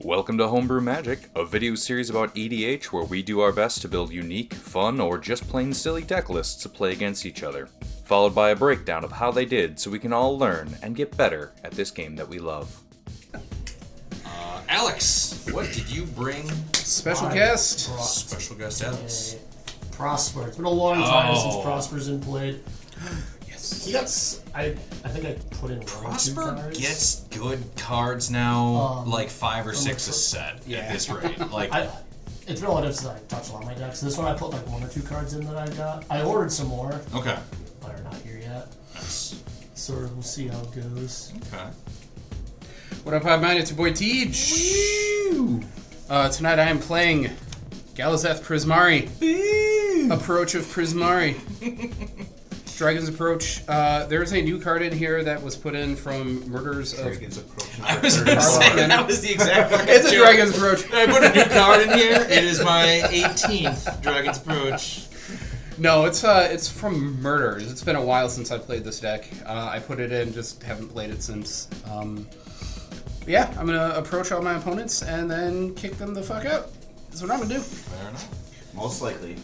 Welcome to Homebrew Magic, a video series about EDH where we do our best to build unique, fun, or just plain silly deck lists to play against each other, followed by a breakdown of how they did so we can all learn and get better at this game that we love. Alex, what did you bring? Special guest. Special guest Alex. Prosper. It's been a long time since Prosper's been played. Yes. He gets. I think I put in one Prosper or two cards. gets good cards now, like 5 or 6 a set at this rate. Like, it's relative since I touched a lot of my decks. This one I put like 1 or 2 cards in that I got. I ordered some more. okay. But are not here yet. Nice. So we'll see how it goes. Okay. What up, Hotman? It's your boy Tej. Woo! Tonight I am playing Galazeth Prismari. Approach of Prismari. Dragon's Approach. There's a new card in here that was put in from Murders of... Dragon's Approach. I was going to say, that was the exact word. It's a Dragon's Approach. I put a new card in here. It is my 18th Dragon's Approach. No, it's from Murders. It's been a while since I played this deck. I put it in, just haven't played it since. Yeah, I'm going to approach all my opponents and then kick them the fuck out. That's what I'm going to do. Fair enough. Most likely.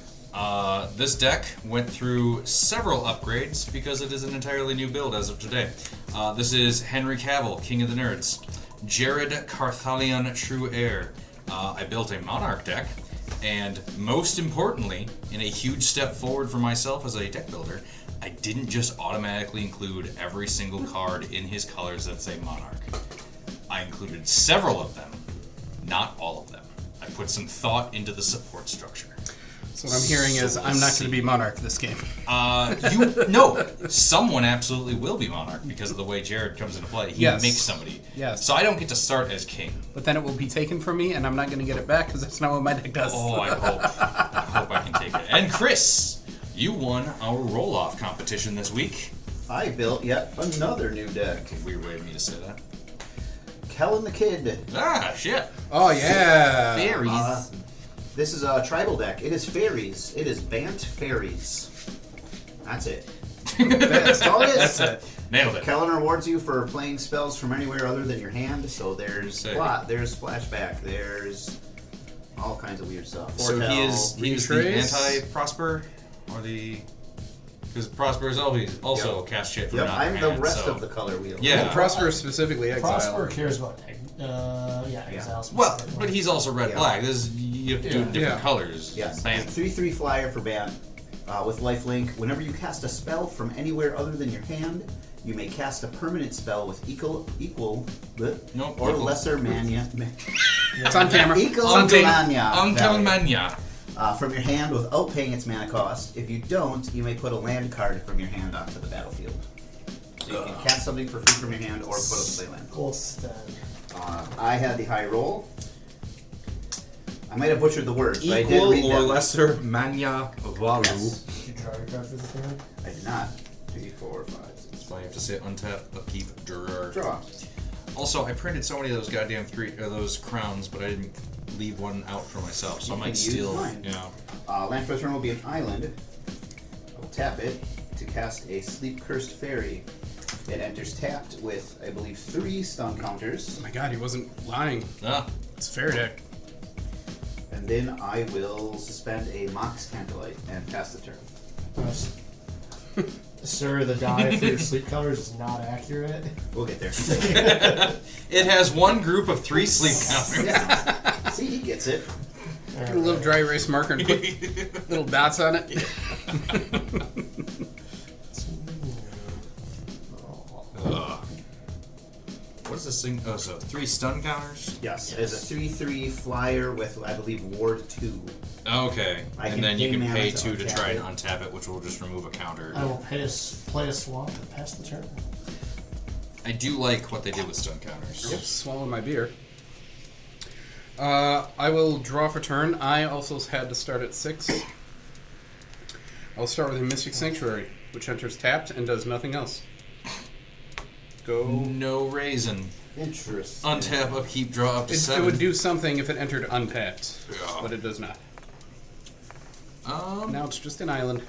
This deck went through several upgrades because it is an entirely new build as of today. This is Henry Cavill, King of the Nerds. Jared Carthalion, True Heir. I built a Monarch deck, and most importantly, in a huge step forward for myself as a deck builder, I didn't just automatically include every single card in his colors that say Monarch. I included several of them, not all of them. I put some thought into the support structure. So what I'm hearing is I'm not going to be Monarch this game. No, someone absolutely will be Monarch because of the way Jared comes into play. He Yes. makes somebody. Yes. So I don't get to start as king. But then it will be taken from me, and I'm not going to get it back because that's not what my deck does. Oh, I hope I can take it. And Chris, you won our roll-off competition this week. I built yet another new deck. Weird way of me to say that. Kellan the Kid. Ah, shit. Oh, yeah. Fairies. This is a tribal deck. It is fairies. It is Bant Fairies. That's it. That's all it is. That's it. Nailed it. Kellan rewards you for playing spells from anywhere other than your hand. So there's Sick. plot, there's flashback, there's all kinds of weird stuff. So he is the Retrace. anti-Prosper? Or the... Because Prosper is always also cast shit from Yep, not I'm hand, the rest so. of the color wheel. Yeah. Well, Prosper specifically exile. Prosper cares about exile. Well, specifically. but he's also red-black. You have to do it in different Yeah. colors. Yes. Bam. 3/3 flyer for Bant with lifelink. Whenever you cast a spell from anywhere other than your hand, you may cast a permanent spell with equal Nope, or equal. lesser mania. It's on camera. Equal Until mania. value, Mania. from your hand without paying its mana cost. If you don't, you may put a land card from your hand onto the battlefield. So you can cast something for free from your hand or put a play land. Cool stud. I had the high roll. I might have butchered the words, but I did Equal read or them. lesser mania value. Yes. Did you draw your card for the turn? I did not. 3, 4, 5, 6. That's why you have to say untap, upkeep, draw. Draw. Also, I printed so many of those goddamn those crowns, but I didn't leave one out for myself, so You I might can use steal. mine. You know. Land for the turn will be an island. I will tap it to cast a Sleep Cursed Fairy. It enters tapped with, I believe, 3 stun counters. Oh my god, he wasn't lying. Ah, It's fair deck. And then I will suspend a Mox Candlelight and pass the turn. Yes. Sir, the die for your sleep colors is not accurate. We'll get there. it has one group of 3 sleep counters. Yeah. See, he gets it. Get a little dry erase marker and put little dots on it. What is this thing? Oh, so 3 stun counters? Yes, it's a 3/3 flyer with, I believe, Ward 2. Okay. I And can then you pay can mana pay to 2 to untap try it. and untap it, which will just remove a counter. I will play a swamp and pass the turn. I do like what they did with stun counters. Yep, swallowing my beer. I will draw for turn. I also had to start at 6. I'll start with a Mystic Sanctuary, which enters tapped and does nothing else. Go. No raisin. Interesting. Untap, upkeep, draw up to It 7. would do something if it entered untapped, Yeah. but it does not. Now it's just an island.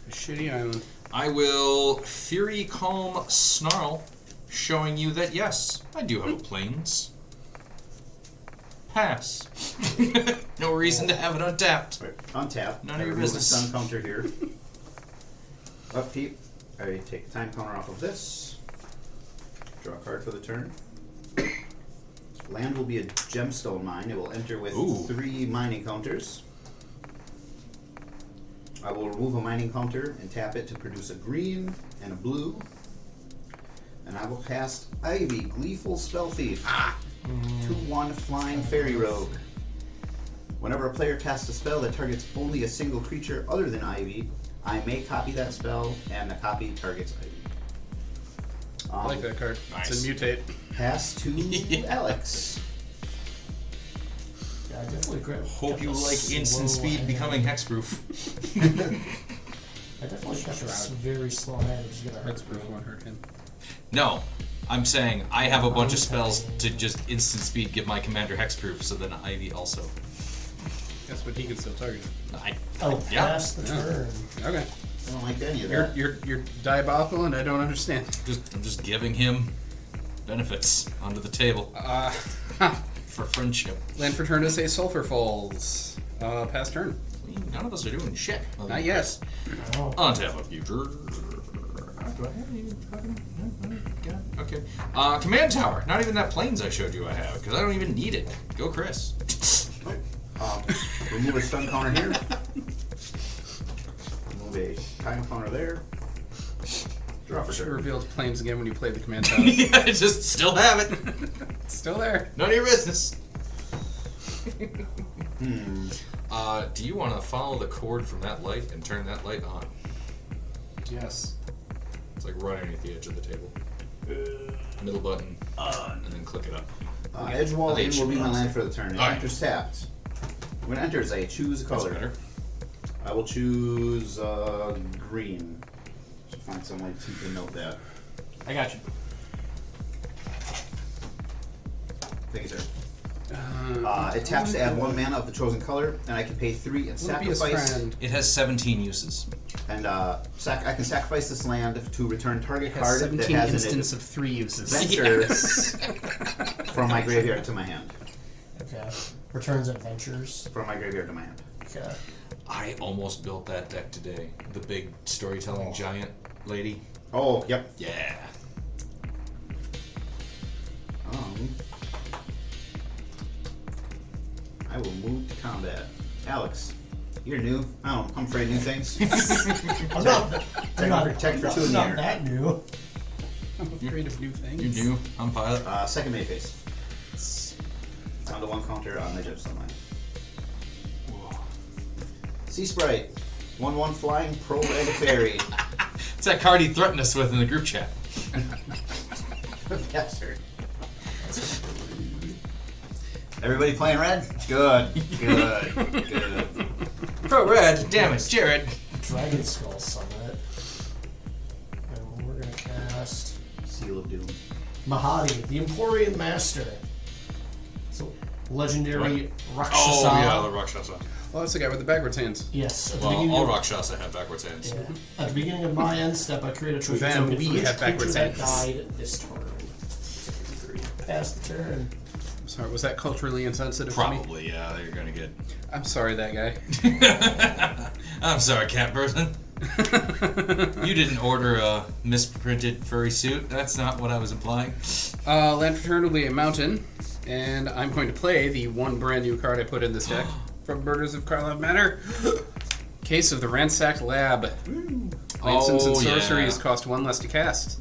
A shitty island. I will Fury Calm Snarl, showing you that yes, I do have a plains. Pass. No reason to have it untapped. Right, untap. None of I your remove business. a stun counter here. Upkeep. I take the time counter off of this. Draw a card for the turn. Land will be a gemstone mine. It will enter with Ooh. 3 mining counters. I will remove a mining counter and tap it to produce a green and a blue. And I will cast Ivy, Gleeful Spell Thief. 2/1 Flying Fairy Rogue. Whenever a player casts a spell that targets only a single creature other than Ivy, I may copy that spell, and the copy targets Ivy. I like that card. Nice. It's a mutate. Pass to Alex. Yeah, I definitely Hope you like instant speed becoming hexproof. I definitely kept a very slow hand. It's gonna hurt. That's proof won't hurt him. No, I'm saying I have a bunch of spells to just instant speed give my commander hexproof, so then Ivy also. Yes, but he can still target it. Oh, Yeah. pass the turn. Okay. I don't like any of You're, that. you're diabolical, and I don't understand. I'm just giving him benefits onto the table for friendship. Land for turn to say Sulphur Falls. Pass turn. None of us are doing shit. Not yet. Oh, Untap a future. Do I have any fucking? Yeah, okay. Command tower. Not even that planes I showed you I have, because I don't even need it. Go, Chris. Remove a stun counter here. Remove a time counter there. Draw for Should turn. reveal planes again when you play the command tower. Yeah, I just still have it. It's still there. None of your business. Hmm. Do you want to follow the cord from that light and turn that light on? Yes. It's like right underneath the edge of the table. Middle button, and then click it up. Edge wall in will be my land for the turn. It Alright. enters tapped. When it enters, I choose a That's color. better. I will choose green. Should find some way to note that. I got you. Thank you, sir. It taps to add 1 mana of the chosen color, and I can pay 3 and Olympia's sacrifice. friend. It has 17 uses. And I can sacrifice this land to return target Has card that 17 has instance an of 3 uses. adventure from my graveyard to my hand. okay. Returns adventures. From my graveyard to my hand. Okay. I almost built that deck today. The big storytelling giant lady. Oh, yep. Yeah. I will move to combat. Alex, you're new. I'm afraid of new things. I'm not. I'm not, Tech for 2 in the not air. that new. I'm afraid of new things. You new? I'm pilot. Second May phase. Down to 1 counter on the Gypsum line. Sea Sprite. 1/1 flying pro red fairy. It's that card he threatened us with in the group chat. Yes, sir. Everybody playing red? Good. Good. Pro red, damage, Jared. Dragon Skull Summit. And we're gonna cast Seal of Doom. Mahadi, the Emporium Master. So legendary Rakshasa. Oh yeah, the Rakshasa. Oh, that's the guy with the backwards hands. Yes. At the Well, beginning all of- Rakshasa have backwards hands. Yeah. At the beginning of my end step, I create a treasure Then token we for each have backwards creature that hands. died this turn. Pass the turn. Sorry, was that culturally insensitive to me? Probably, yeah. You're gonna get. I'm sorry, that guy. I'm sorry, cat person. You didn't order a misprinted furry suit. That's not what I was implying. Land for turn will be a mountain, and I'm going to play the 1 brand new card I put in this deck from Murders of Karlov Manor. Case of the Ransacked Lab. Instants and sorceries cost 1 less to cast.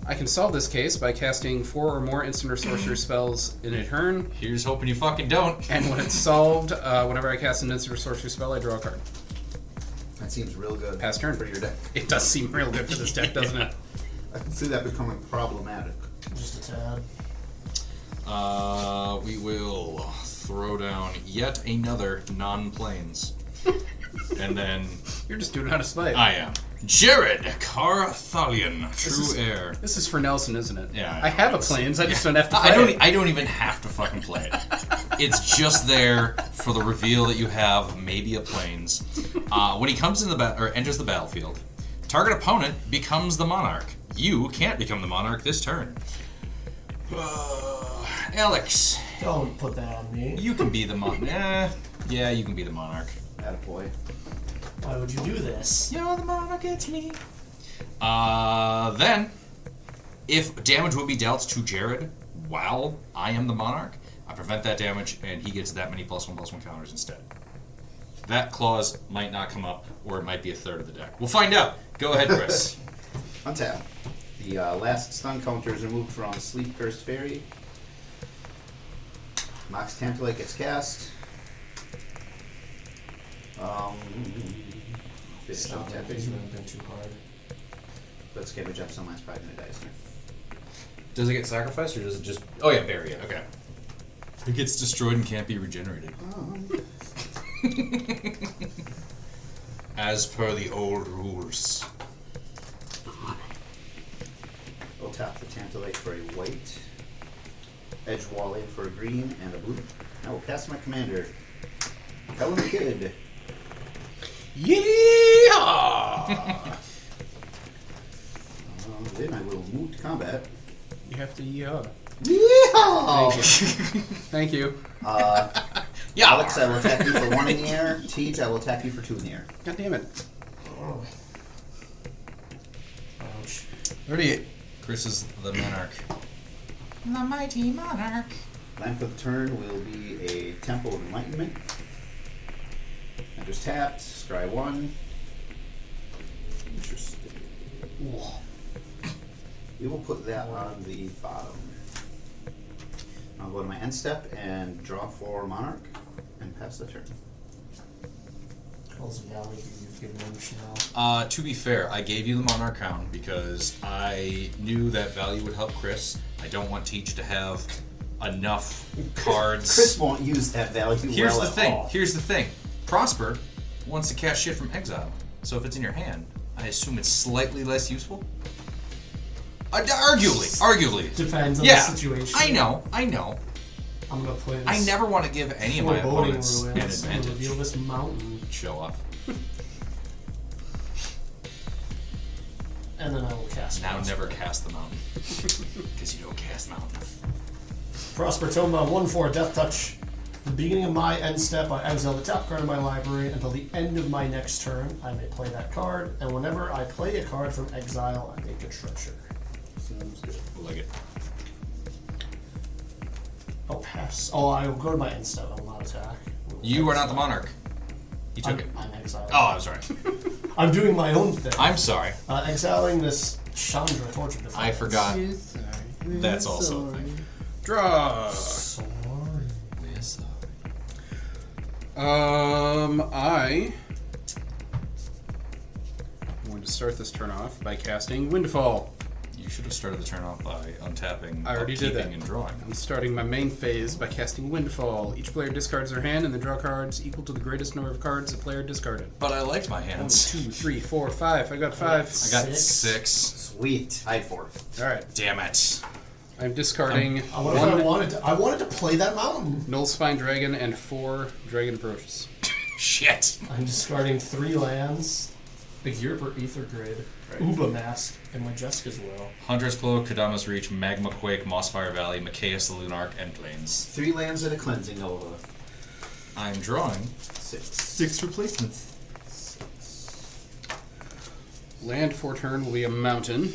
I can solve this case by casting 4 or more instant or sorcery spells in a turn, Here's hoping you fucking don't. and when it's solved, whenever I cast an instant or sorcery spell, I draw a card. That seems real good. Pass turn. For your deck. It does seem real good for this deck, doesn't it? I can see that becoming problematic. Just a tad. We will throw down yet another non-planes. And then You're just doing it out of spite. I am Jared Carthalion, True is- Heir. This is for Nelson, isn't it? Yeah, I have a planes, I just don't have to play I it. don't even have to fucking play it. It's just there for the reveal that you have maybe a planes. When he comes in or enters the battlefield, target opponent becomes the monarch. You can't become the monarch this turn. Alex, Don't put that on me. You can be the monarch. Yeah, you can be the monarch. Attaboy. Why would you do this? You're the monarch, it's me. Then, if damage will be dealt to Jared while I am the monarch, I prevent that damage, and he gets that many +1/+1 counters instead. That clause might not come up, or it might be a third of the deck. We'll find out. Go ahead, Chris. Untap. The last stun counter is removed from Sleep Cursed Fairy. Mox Tantalite gets cast. Finish Stop that. untapping. These would have been too hard. Let's scavenge up someone's probably gonna die soon. Does it get sacrificed, or does it just... Oh, yeah, bury it. Okay. It gets destroyed and can't be regenerated. As per the old rules. We'll tap the Tantalite for a white, Edge Wallade for a green, and a blue. I will cast my commander, Kellan the Kid. Yeehaw! Then I will move to combat. You have to yeehaw. Yeehaw! Thank you. Yeah. Alex, I will attack you for 1 in the air. Tej, I will attack you for 2 in the air. God damn it. Oh. Ouch. 38. Chris is the monarch. The mighty monarch. Land for the turn will be a Temple of Enlightenment. I just tapped. Scry 1. Interesting. Whoa. We will put that on the bottom. I'll go to my end step and draw for Monarch and pass the turn. How's the value you've given him, Chanel? To be fair, I gave you the monarch count because I knew that value would help Chris. I don't want Teach to have enough cards. Chris won't use that value Here's well the at thing. all. Here's the thing. Prosper wants to cast shit from exile. So if it's in your hand, I assume it's slightly less useful. Arguably. Depends on Yeah, the situation. I know. I'm gonna play this. I never want to give any of my foreboding opponents an ruins and advantage. reveal this mountain, Show off. and then I will cast. Now Prosper. never cast the mountain. Because you don't cast mountain. Prosper Toma 1/4 Death Touch. The beginning of my end step, I exile the top card of my library until the end of my next turn. I may play that card, and whenever I play a card from exile, I make a treasure. Seems good. Like it. I'll pass. Oh, I will go to my end step. I will not attack. You are not the monarch. He took I'm, it. I'm exiled. Oh, I'm sorry. I'm doing my own thing. I'm sorry. Exiling this Chandra Torch of Defiance. I forgot. That's also a thing. Draw. Sorry. We're sorry. I'm going to start this turn off by casting Windfall. You should have started the turn off by untapping, I already did upkeeping, that. and drawing. I'm starting my main phase by casting Windfall. Each player discards their hand and they draw cards equal to the greatest number of cards the player discarded. But I liked my 1, hands. 2, 3, 4, 5. I got 5. I got 6. 6. Sweet. Tied 4. Alright. Damn it. I'm discarding What if I 1 wanted to play that mountain? Null Spine Dragon and 4 Dragon Approaches. Shit. I'm discarding 3 lands, a Gearper Ether Grid, Uba Mask, and my Jessica's Will. Hunter's Cloak, Kadama's Reach, Magma Quake, Mossfire Valley, Macias the Lunarch, and Plains. 3 lands and a Cleansing Nova. I'm drawing 6. 6 replacements. Land for turn will be a mountain.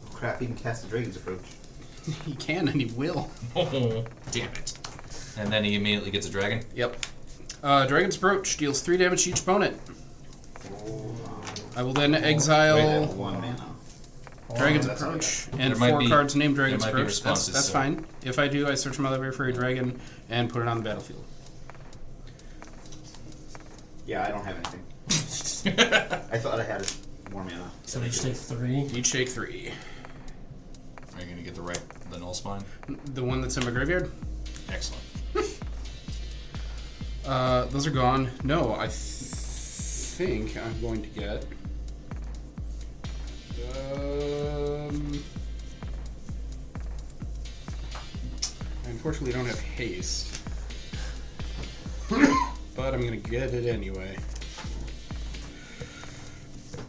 Oh, crap, he can cast the Dragon's Approach. He can and he will. Oh, damn it. And then he immediately gets a dragon. Yep. Dragon's Approach deals 3 damage to each opponent. I will then Wait, exile 1 mana. Dragon's that's Approach There and might 4 be- cards named Dragon's there might be Approach. That's responses, so- fine. If I do, I search my library for a dragon and put it on the battlefield. Yeah, I don't have anything. I thought I had more mana. So they each take 3. Each take 3. Are you going to get the Null Spine? The one that's in my graveyard? Excellent. Those are gone. No, I think I'm going to get... I unfortunately don't have haste. But I'm going to get it anyway.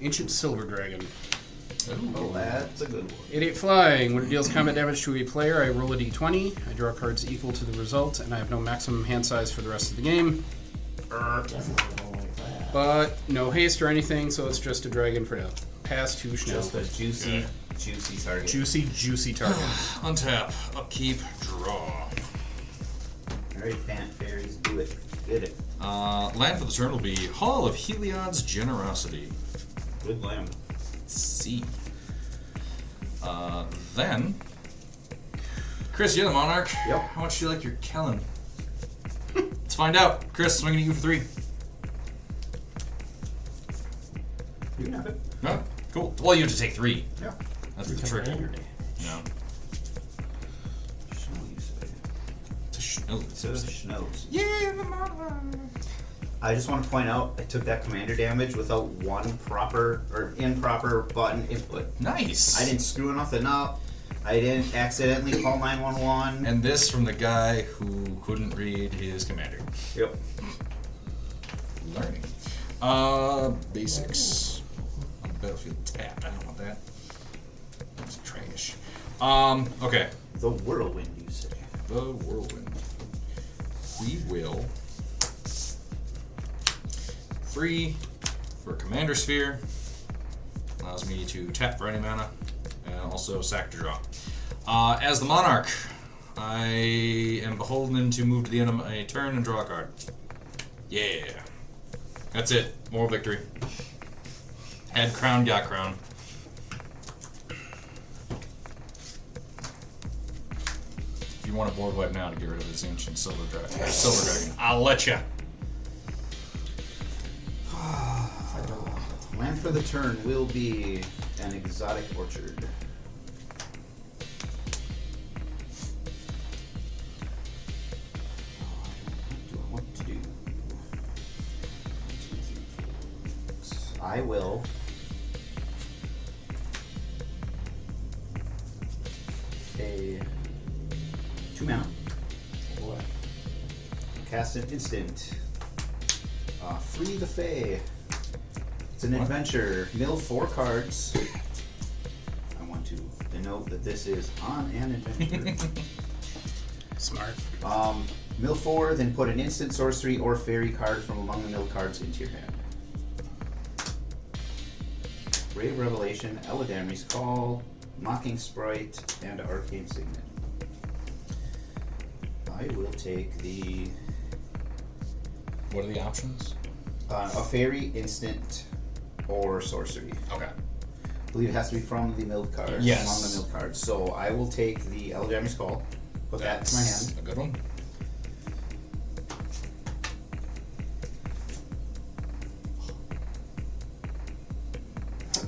Ancient Silver Dragon. Oh, that's a good one. 8 flying. When it deals combat damage to a player, I roll a d20. I draw cards equal to the result, and I have no maximum hand size for the rest of the game. Definitely don't like that. But no haste or anything, so it's just a dragon for now. Pass to Schnell. Just a juicy target. Juicy target. Untap, upkeep, draw. Alright, Pant Fairies, do it. Get it. Land for the turn will be Hall of Heliod's Generosity. Good land. C. Then, Chris, you're the monarch. Yep. How much do you like your Kellan? Let's find out. Chris, swinging at you for 3. You can have it. No, cool. Well, you have to take 3. Yeah. That's the trick. Commander. No. Snow, you say. To Snows. Yeah, the monarch. I just want to point out, I took that commander damage without one proper or improper button input. Nice. I didn't screw nothing up. I didn't accidentally call 911. And this from the guy who couldn't read his commander. Yep. Learning. Basics. Battlefield tap. I don't want that. That's trash. Okay. The whirlwind, you say. The whirlwind. We will 3 for Commander Sphere. Allows me to tap for any mana, and also sack to draw. As the Monarch, I am beholden to move to the end of my turn and draw a card. Yeah. That's it. Moral victory. Had crown, got crown. If you want a board wipe now to get rid of this ancient silver dragon, I'll let you. Land for the turn will be an exotic orchard. What do I want to do? 1, 2, 3, 4, 6. I will pay 2 mana. What? Cast an instant. Free the Fae. It's an adventure. Mill 4 cards. I want to denote that this is on an adventure. Smart. Mill 4, then put an instant sorcery or fairy card from among the mill cards into your hand. Brave Revelation, Eladamri's Call, Mocking Sprite, and Arcane Signet. I will take the What are the options? a fairy, instant, or sorcery. Okay. I believe it has to be from the milled cards. Yes. Among the milled cards. So I will take the Eladamri's Call, put that to my hand. A good one.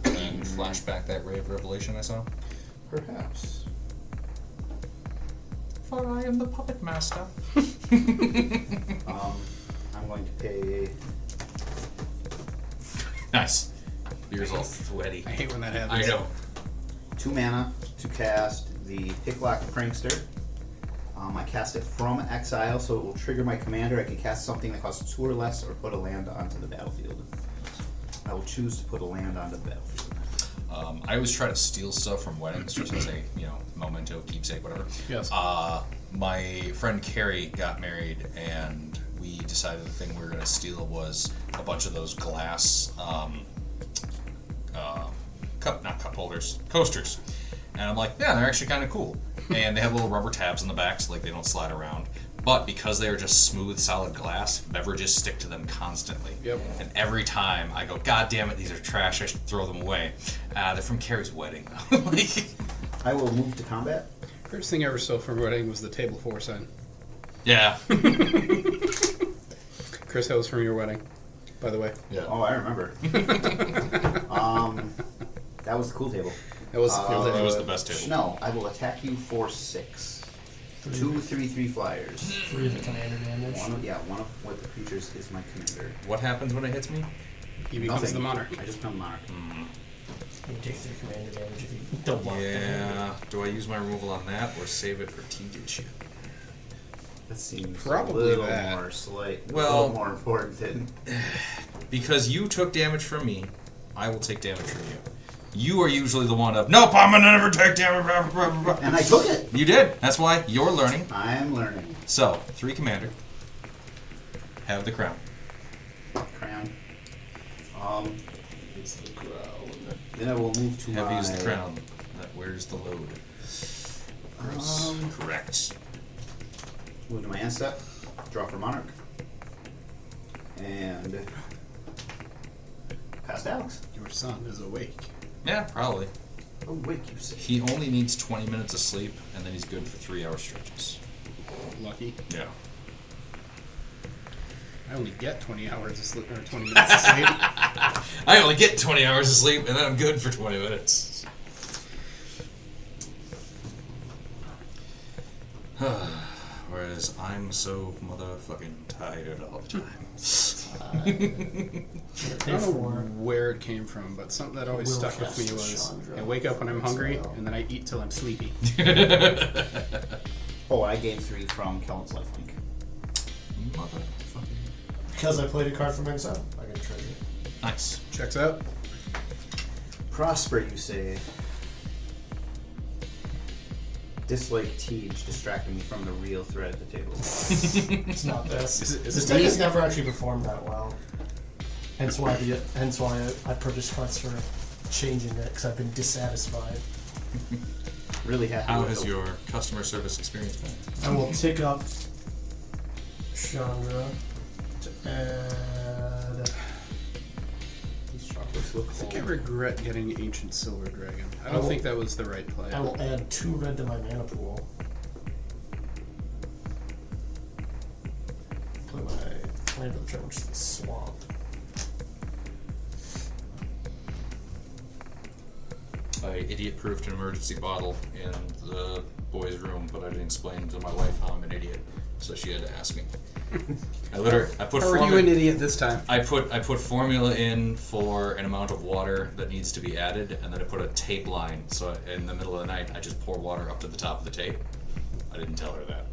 And flashback that Ray of Revelation I saw. Perhaps. For I am the puppet master. I'm going to pay. Nice. Yours all sweaty. I hate when that I happens. know. 2 mana to cast the Picklock Prankster. I cast it from exile, so it will trigger my commander. I can cast something that costs 2 or less, or put a land onto the battlefield. I will choose to put a land onto the battlefield. I always try to steal stuff from weddings just as a, memento, keepsake, whatever. Yes. My friend Carrie got married, and we decided the thing we were going to steal was a bunch of those glass not cup holders, coasters. And I'm like, yeah, they're actually kind of cool. And they have little rubber tabs on the back, so like they don't slide around. But because they are just smooth, solid glass, beverages stick to them constantly. Yep. And every time I go, God damn it, these are trash, I should throw them away. They're from Carrie's wedding. Like, I will move to combat. First thing I ever stole from a wedding was the table 4 sign. yeah. Chris, that was from your wedding, by the way. Yeah. Oh, I remember. That was the cool table. That was the cool It table. was the best table. No, I will attack you for 6. 2 3/3 flyers. 3 of the commander damage. One of what the creatures is my commander. What happens when it hits me? He becomes Nothing. the monarch. I just become monarch. You take 3 commander damage if you don't block the commander. Yeah. Do I use my removal on that or save it for T-Dish? That seems Probably a little that. more a Well- little more important than. Because you took damage from me, I will take damage from you. You are usually the one of, nope, I'm gonna never take damage. And I took it. You did. That's why you're learning. I am learning. So, 3 commander. Have the crown. Crown. It's the crown. Then I will move to Heavy my... is the crown that wears the load. Correct. Move to my end step. Draw for Monarch. And... Past Alex. Your son is awake. Yeah, probably. Oh, wait, you say. He only needs 20 minutes of sleep, and then he's good for 3-hour stretches. Lucky. Yeah. I only get 20 hours of sleep, or 20 minutes of sleep. I only get 20 hours of sleep, and then I'm good for 20 minutes. Whereas I'm so motherfucking tired all the time. I don't know where it came from, but something that always stuck with me was I wake up when I'm hungry, and then I eat till I'm sleepy. Oh, I gained 3 from Kellan's lifelink. Motherfucking. Because I played a card from exile, I get a treasure. Nice. Checks out. Prosper, you say. Dislike Tej distracting me from the real threat at the table. It's not this. Is This it deck me? has never actually performed that well. Hence why I purchased cards for changing it, because I've been dissatisfied. Really happy How with has the- your customer service experience been? I will tick up Chandra to add. These chocolates look I think I cold. regret getting Ancient Silver Dragon. I don't will- think that was the right play. I will add 2 red to my mana pool. Play my land of the turn, which is the swamp. I idiot-proofed an emergency bottle in the boys' room, but I didn't explain to my wife how I'm an idiot, so she had to ask me. I put How are you an idiot this time? I put formula in for an amount of water that needs to be added, and then I put a tape line. So in the middle of the night, I just pour water up to the top of the tape. I didn't tell her that.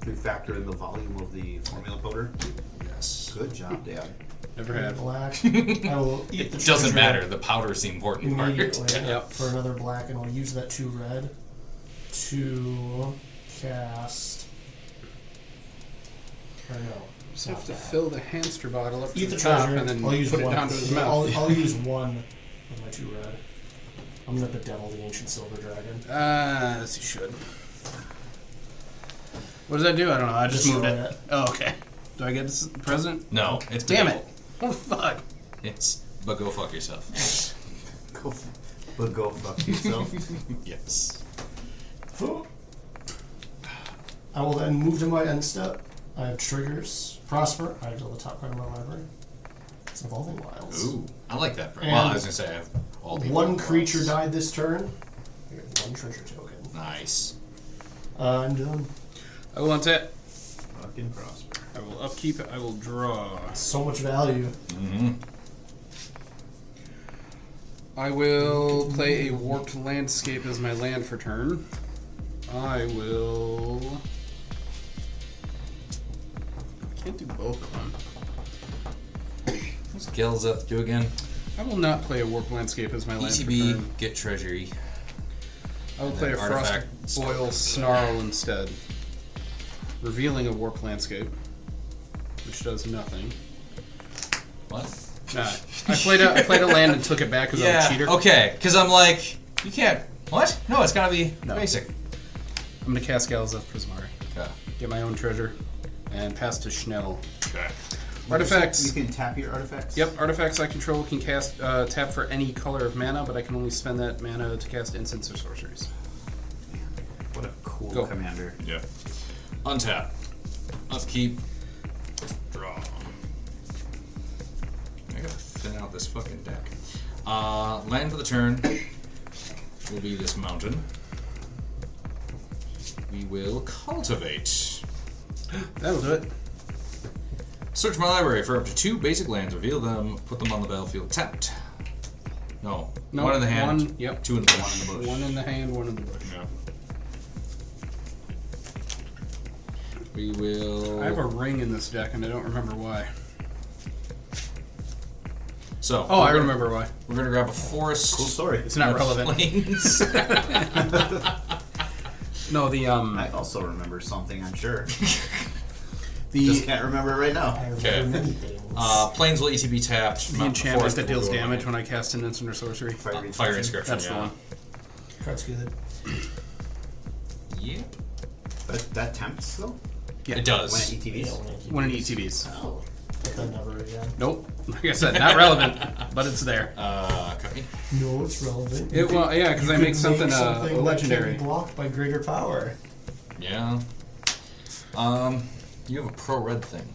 We factor in the volume of the formula powder. Yes. Good job, Dad. Never Red, had. black. I will eat the It doesn't treasure matter. The powder's the important part. immediately Yep. for another black, and I'll use that 2 red to cast. Or no. Just have to not that. fill the hamster bottle up to Eat the the top treasure. and then I'll use put it one. down to his Yeah, mouth. I'll use 1 of my 2 red. I'm gonna bedevil the ancient silver dragon. As you should. What does that do? I don't know. I just moved Destroy it. it. Oh, okay. Do I get this present? No, it's Damn bedevil. it. Oh, fuck. It's but go fuck yourself. But go fuck yourself. Yes. I will then move to my end step. I have triggers. Prosper. I have to the top card of my library. It's Evolving Wilds. Ooh, I like that. Well, And I was gonna say I have all the One other creature ones. died this turn. I get 1 treasure token. Nice. I'm done. I will untap. Fucking Prosper. I will upkeep it. I will draw. So much value. Mm-hmm. I will play a Warped Landscape as my land for turn. I will... I can't do both of them. What's Galazeth do again? I will not play a Warped Landscape as my land for ETB, turn. get treasury. I will and play a then Frost artifact Boil Snarl instead. Revealing a Warped Landscape, which does nothing. What? Nah, I played a land and took it back because I'm a cheater. Okay, because I'm like, you can't. What? No, it's gotta be No. basic. I'm gonna cast Galazeth Prismari, Yeah. get my own treasure, and pass to Schnell. Okay. Artifacts. You can tap your artifacts? Yep, artifacts I control can cast tap for any color of mana, but I can only spend that mana to cast instants or sorceries. What a cool Go. commander. Yeah. Untap. Upkeep. Draw. I gotta thin out this fucking deck. Land for the turn will be this mountain. We will cultivate. That'll do it. Search my library for up to 2 basic lands. Reveal them. Put them on the battlefield. Tapped. No. No, 1 in the hand. one- yep. 2 in the bush. One in the hand, one in the bush. Yeah. We will. I have a ring in this deck, and I don't remember why. So. Oh, I remember why. We're gonna grab a forest. Cool story. It's not relevant. Plains. No, the I also remember something, I'm sure. Just the can't remember it right now. I remember Okay. many things. Plains will ETB tapped. enchantment Forest that will deals go damage away. when I cast an instant or sorcery. Fire inscription. That's the one. Card's good. Yeah. That tempts, though? Yeah. It does. When it ETVs? When it ETBs. Oh. But then never again. Nope. Like I said, not relevant, but it's there. Copy. No, it's relevant. It well, yeah, because I You make could something that can legendary. be blocked by greater power. Yeah. You have a pro red thing,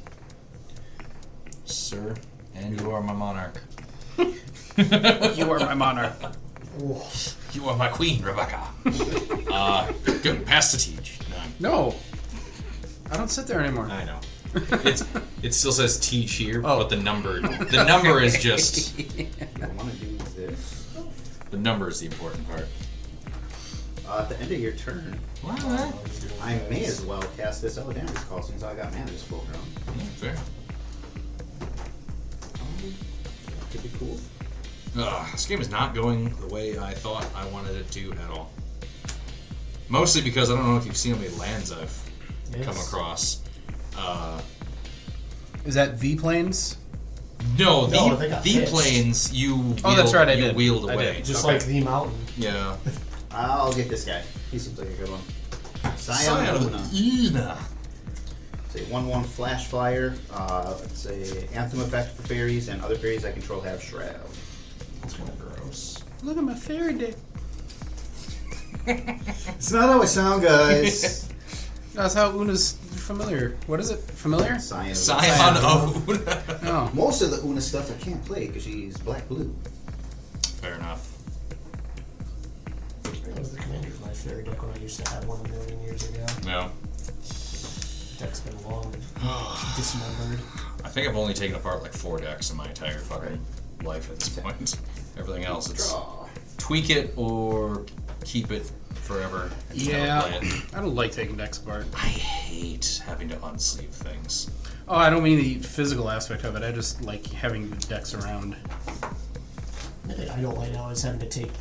sir, and you are my monarch. You are my monarch. Oh. You are my queen, Rebecca. Go pass the teach. No, I don't sit there anymore. I know. It still says teach here, Oh. but the number is just You want to do this? the number is the important part. At the end of your turn, What? I may as well cast this Eldamage Call since I got mana this floating around. Fair. Could be cool. This game is not going the way I thought I wanted it to at all. Mostly because I don't know if you've seen how many lands I've come across. Is that V planes? No, No, they got the hits. planes you wheeled, Oh, that's right, I you did. wheeled I away. did. Just Okay. like the mountain. Yeah. I'll get this guy. He seems like a good one. Scion Scion of Luna. Una. Say 1/1 Flash Flyer. Let's say Anthem effect for fairies and other fairies I control have Shroud. That's kind of gross. Look at my fairy dick. It's not how I sound, guys. That's how Una's familiar. What is it? Familiar? Scion. Scion of Una. Oh. Most of the Una stuff I can't play because she's black-blue. Fair enough. That was the commander of my fairy deck when I used to have one a million years ago. No. Deck's been long dismembered. I think I've only taken apart like 4 decks in my entire fucking life at this point. Everything else, it's Draw. tweak it or keep it forever and just never Yeah. play it. I don't like taking decks apart. I hate having to unsleeve things. Oh, I don't mean the physical aspect of it. I just like having the decks around. The thing I don't like now is having to take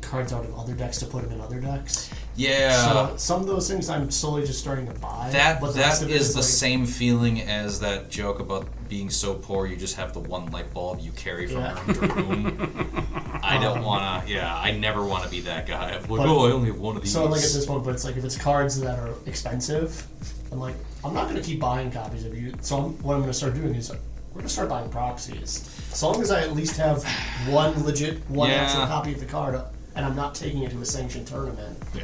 cards out of other decks to put them in other decks. Yeah. So some of those things I'm slowly just starting to buy. That but the rest that of it is the like, same feeling as that joke about being so poor you just have the one light bulb you carry from Yeah. room to room. I don't wanna. Yeah, I never want to be that guy. I'm like, But- oh, I only have one of these. So like at this point, but it's like if it's cards that are expensive, I'm like I'm not going to keep buying copies of you. So what I'm going to start doing is we're going to start buying proxies. As long as I at least have one Yeah. actual copy of the card, and I'm not taking it to a sanctioned tournament. Yeah.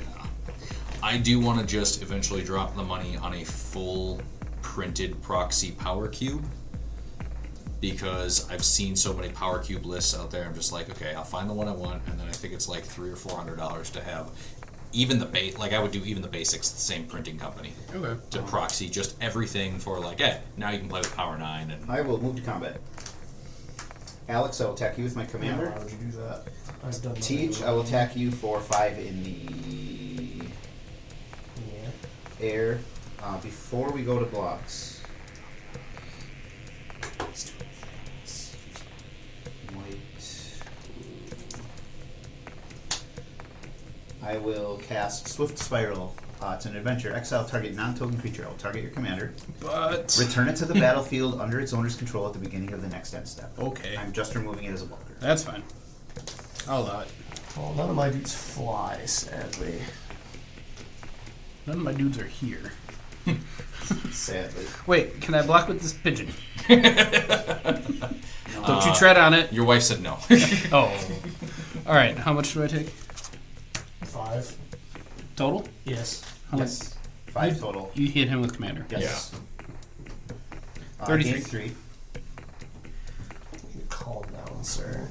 I do want to just eventually drop the money on a full printed proxy power cube because I've seen so many power cube lists out there. I'm just like, okay, I'll find the one I want, and then I think it's like $300 or $400 to have even the base. Like I would do even the basics, the same printing company Okay. to proxy just everything for like, hey, now you can play with Power 9 and I will move to combat. Alex, I will attack you with my commander. Why would you do that? I've done Teach, nothing. I will attack you for 5 in the Yeah. air. Before we go to blocks, white. I will cast Swift Spiral. It's an adventure. Exile target non-token creature. I will target your commander. But Return it to the battlefield under its owner's control at the beginning of the next end step. okay, I'm just removing it as a blocker. that's fine. I'll allow it. Well, none of my dudes fly, sadly. None of my dudes are here. Sadly. Wait, can I block with this pigeon? Don't you tread on it. your wife said no. Oh. All right. How much do I take 5. total? Yes. How much? Yes. 5 total. You hit him with commander. Yes. 33. Gain 3. Calm down, sir.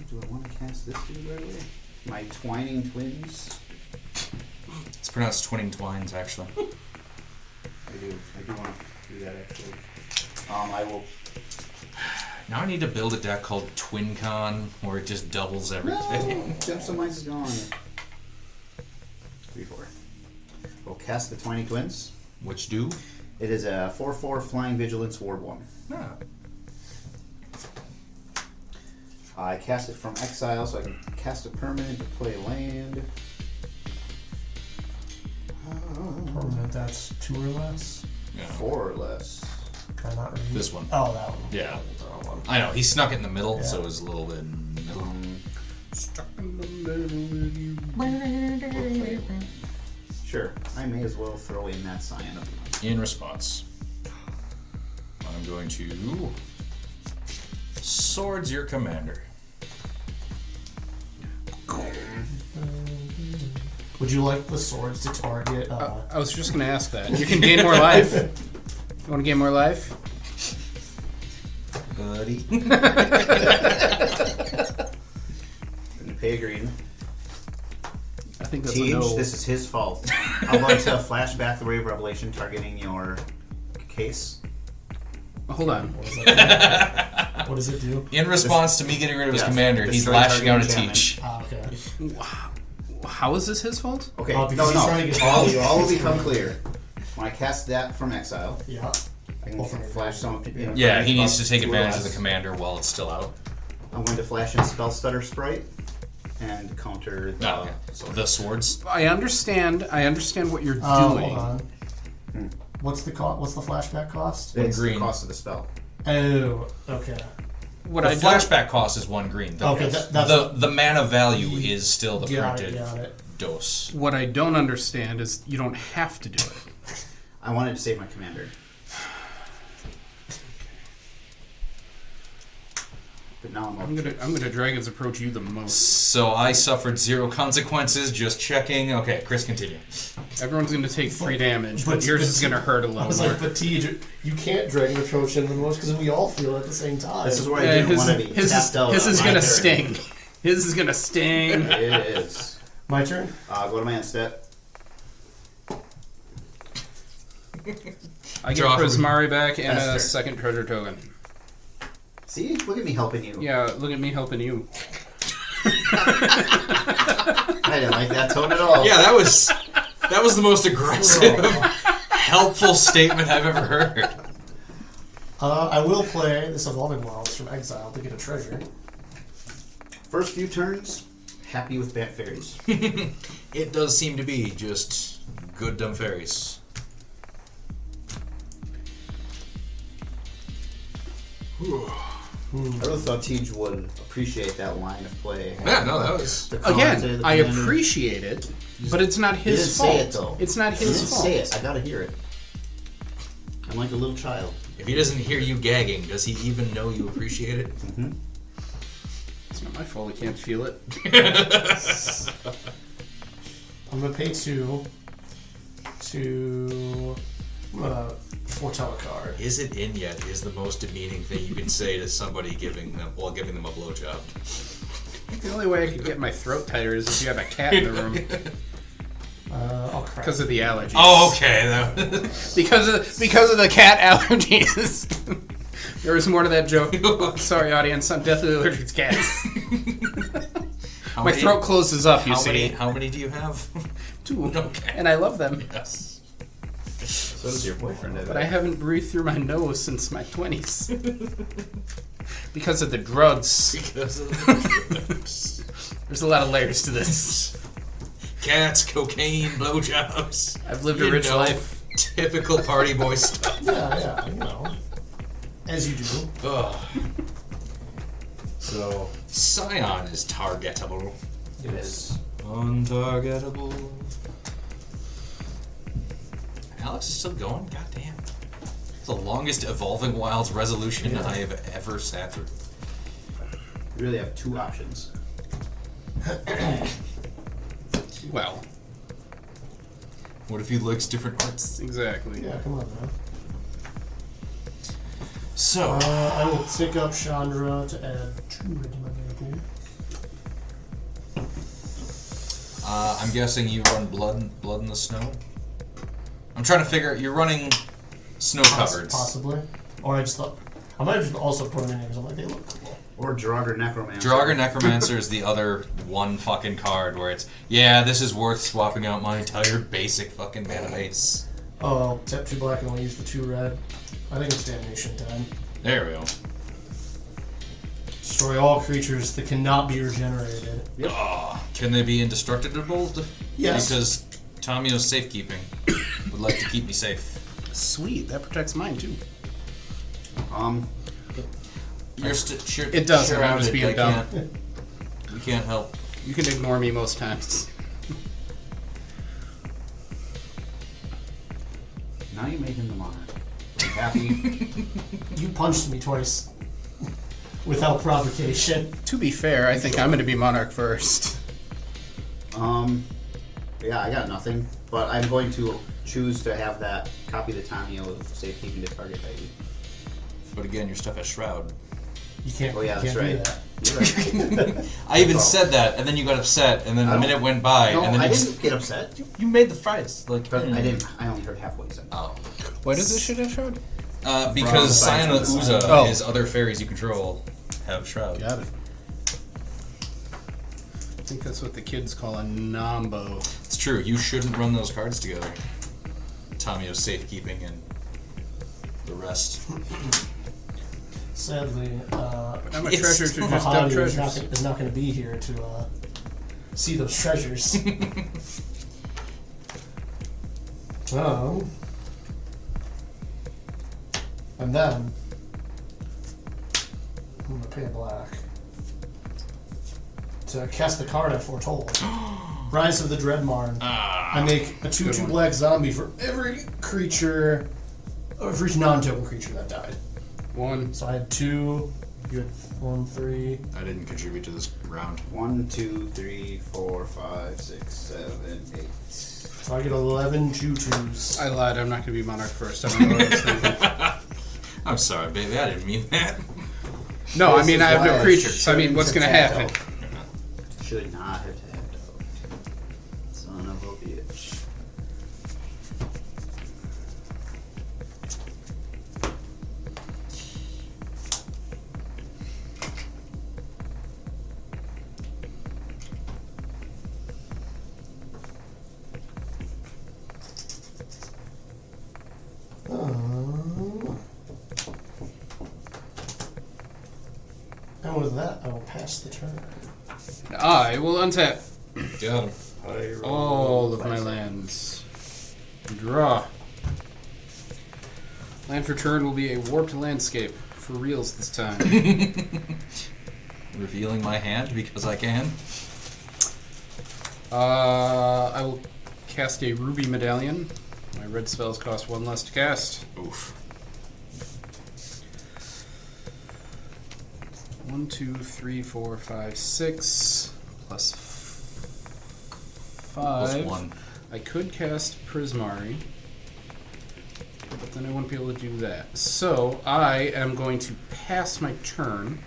Do I want to cast this dude right away? My Twining Twins. It's pronounced Twinning Twines, actually. I do want to do that actually. I will. Now I need to build a deck called TwinCon where it just doubles everything. Gems of Mine is gone. 3/4. We'll cast the Twining Twins. Which do? It is a 4/4 Flying Vigilance Ward 1. Ah. I cast it from exile, so I can cast a permanent to play land. Permanent, that's 2 or less. Yeah. 4 or less. Can I not read? This one. Oh, that one. Yeah. The wrong one. I know, he snuck it in the middle, Yeah. so it was a little bit in the middle. Stuck in the middle. Sure, I may as well throw in that cyan. In response, I'm going to swords your commander. Would you like the swords to target? I was just going to ask that. You can gain more life. You want to gain more life? Buddy. Pay a green. I think that's a Teach, no. this is his fault. I'm going to flash back the Ray of Revelation targeting your case. Hold on. What does it do? In response to me getting rid of his Yes, commander, he's destroy lashing out a target teach. Okay. How is this his fault? Okay, because he's trying to get all, value off all will his become card. clear. When I cast that from exile, Yeah. I can Oh, from flash some. Yeah, he needs to take two or advantage of less. the commander while it's still out. I'm going to flash in Spell Stutter Sprite and counter the Oh, okay. The swords. I understand what you're Hold doing. on. What's the What's the flashback cost? It's the green. cost of the spell. Oh, okay. What The I don't, flashback cost is 1 green. The, Okay, that's the mana value is still the got printed it. dose. what I don't understand is you don't have to do it. I wanted to save my commander. But now I'm I'm gonna Dragon's Approach you the most. So I suffered 0 consequences, just checking. Okay, Chris, continue. Everyone's gonna take 3 damage, but But- yours but- is gonna hurt a I little was more. like, but Tej, you can't Dragon Approach him the most because we all feel it at the same time. This is where I Yeah, didn't his want to be his tapped out. his on is my gonna turn. sting. His is gonna sting. It is. My turn? Go to my end step. I get Draw. Prismari back and a Esther. second treasure token. See? Look at me helping you. Yeah, look at me helping you. I didn't like that tone at all. Yeah, that was the most aggressive, helpful statement I've ever heard. I will play this Evolving Wilds from Exile to get a treasure. First few turns, happy with Bat Fairies. It does seem to be just good dumb fairies. I really thought Tej would appreciate that line of play. Yeah, no, that was. The counter to Again, the I commander. appreciate it, but it's not You his didn't fault. say it though. It's not You his didn't fault. say it. I gotta hear it. I'm like a little child. If he doesn't hear you gagging, does he even know you appreciate it? Mm-hmm. It's not my fault. I can't feel it. I'm gonna pay 2 to foretell a card. Is it in yet? Is the most demeaning thing you can say to somebody giving them a blowjob. The only way I could get my throat tighter is if you have a cat in the room Oh crap. because of the allergies. Oh, okay. because of the cat allergies. There was more to that joke. Sorry, audience. I'm deathly allergic to cats. My throat closes up. You see, How many do you have? 2, Okay. and I love them. Yes. So does your boyfriend. But I haven't breathed through my nose since my 20s because of the drugs. Because of There's a lot of layers to this. cats, cocaine, blowjobs. I've lived a rich life. Typical party boy stuff. Yeah, you know. As you do. Ugh. So, Scion is targetable. It is. Untargetable. Alex is still going? God damn. It's the longest Evolving Wilds resolution I have ever sat through. You really have 2 options. Well, What if he likes different arts? exactly. Yeah, come on, man. So, I will pick up Chandra to add 2 into my mana pool. I'm guessing you run blood in the snow? I'm trying to figure out, you're running snow covered. Possibly. Or I just thought. I might have just also put them in because I'm like, they look cool. Or Draugr Necromancer. Draugr Necromancer is the other one fucking card where it's, yeah, this is worth swapping out my entire basic fucking mana base. Oh, I'll tap 2 black and I'll use the 2 red. I think it's damnation time. There we go. Destroy all creatures that cannot be regenerated. Can they be indestructible? Yes. Because Tamio's safekeeping would like to keep me safe. Sweet, that protects mine too. You're It does, and I'm just shrouded. being I dumb. You can't help. You can ignore me most times. Now you made him the monarch. Are you happy? You punched me twice. Without provocation. To be fair, I think I'm going to be monarch first. Yeah, I got nothing. But I'm going to choose to have that copy the Tamio safekeeping to target Ivy. But again, your stuff has shroud. You can't. Oh, yeah, you can't that's do right. that. You're right. I even said that, and then you got upset, and then I a don't- minute went by, No, and then I you didn't get upset. You made the fries. Like, But I didn't. I only heard half what you said. Oh. Why does this shit have shroud? Because Wrong Cyana side. Uza, Oh. his other fairies you control, have shroud. Got it. I think that's what the kids call a nombo. It's true. You shouldn't run those cards together. Tamio's safekeeping and the rest. Sadly, I'm a It's treasure to just dump Mahadi treasures. is not going to be here to see those treasures. And then I'm going to pay a black to cast the card I foretold. Rise of the Dreadmarn. I make a 2/2 one. black zombie for every creature, for each non-token creature that died. One. So I had 2. You had 1, 3. I didn't contribute to this round. 1, 2, 3, 4, 5, 6, 7, 8. So I get 11 2/2s. I lied. I'm not going to be monarch first. I don't know what I was thinking. I'm sorry, baby. I didn't mean that. No, I This mean is I have why no I creatures. I mean, shouldn't what's have going to tapped happen? out. Should not have tapped out. Son of a bitch. And with that, I will pass the turn. I will untap Got him. all of my lands. Draw. Land for turn will be a warped landscape. For reals this time. Revealing my hand because I can. I will cast a ruby medallion. My red spells cost 1 less to cast. Oof. 1, 2, 3, 4, 5, 6 plus 5. Plus 1. I could cast Prismari, but then I wouldn't be able to do that. So I am going to pass my turn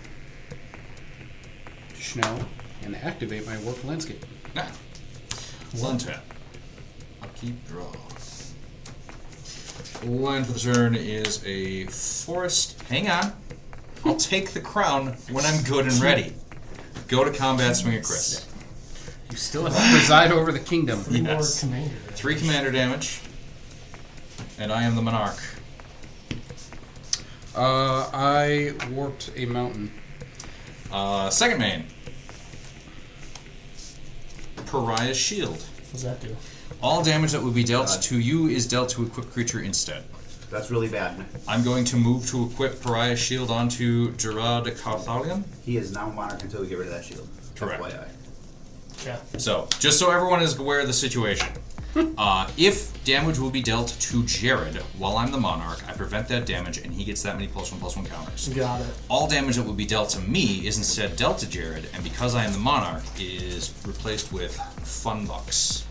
to Schnell and activate my warped landscape. Nah. One tap. Upkeep, draw. Line for the turn is a forest. Hang on. I'll take the crown when I'm good and ready. Go to combat, swing at Chris. You still have to preside over the kingdom. 3 more Yes. commander. 3 commander damage. And I am the monarch. I warped a mountain. Second main. Pariah's Shield. What does that do? All damage that would be dealt to you is dealt to equipped creature instead. That's really bad. I'm going to move to equip Pariah's Shield onto Gerard de Carthalion. He is now monarch until we get rid of that shield. Correct. FYI. Yeah. So, just so everyone is aware of the situation, if damage will be dealt to Jared while I'm the monarch, I prevent that damage and he gets that many +1/+1 counters. Got it. All damage that will be dealt to me is instead dealt to Jared, and because I am the monarch, is replaced with fun bucks.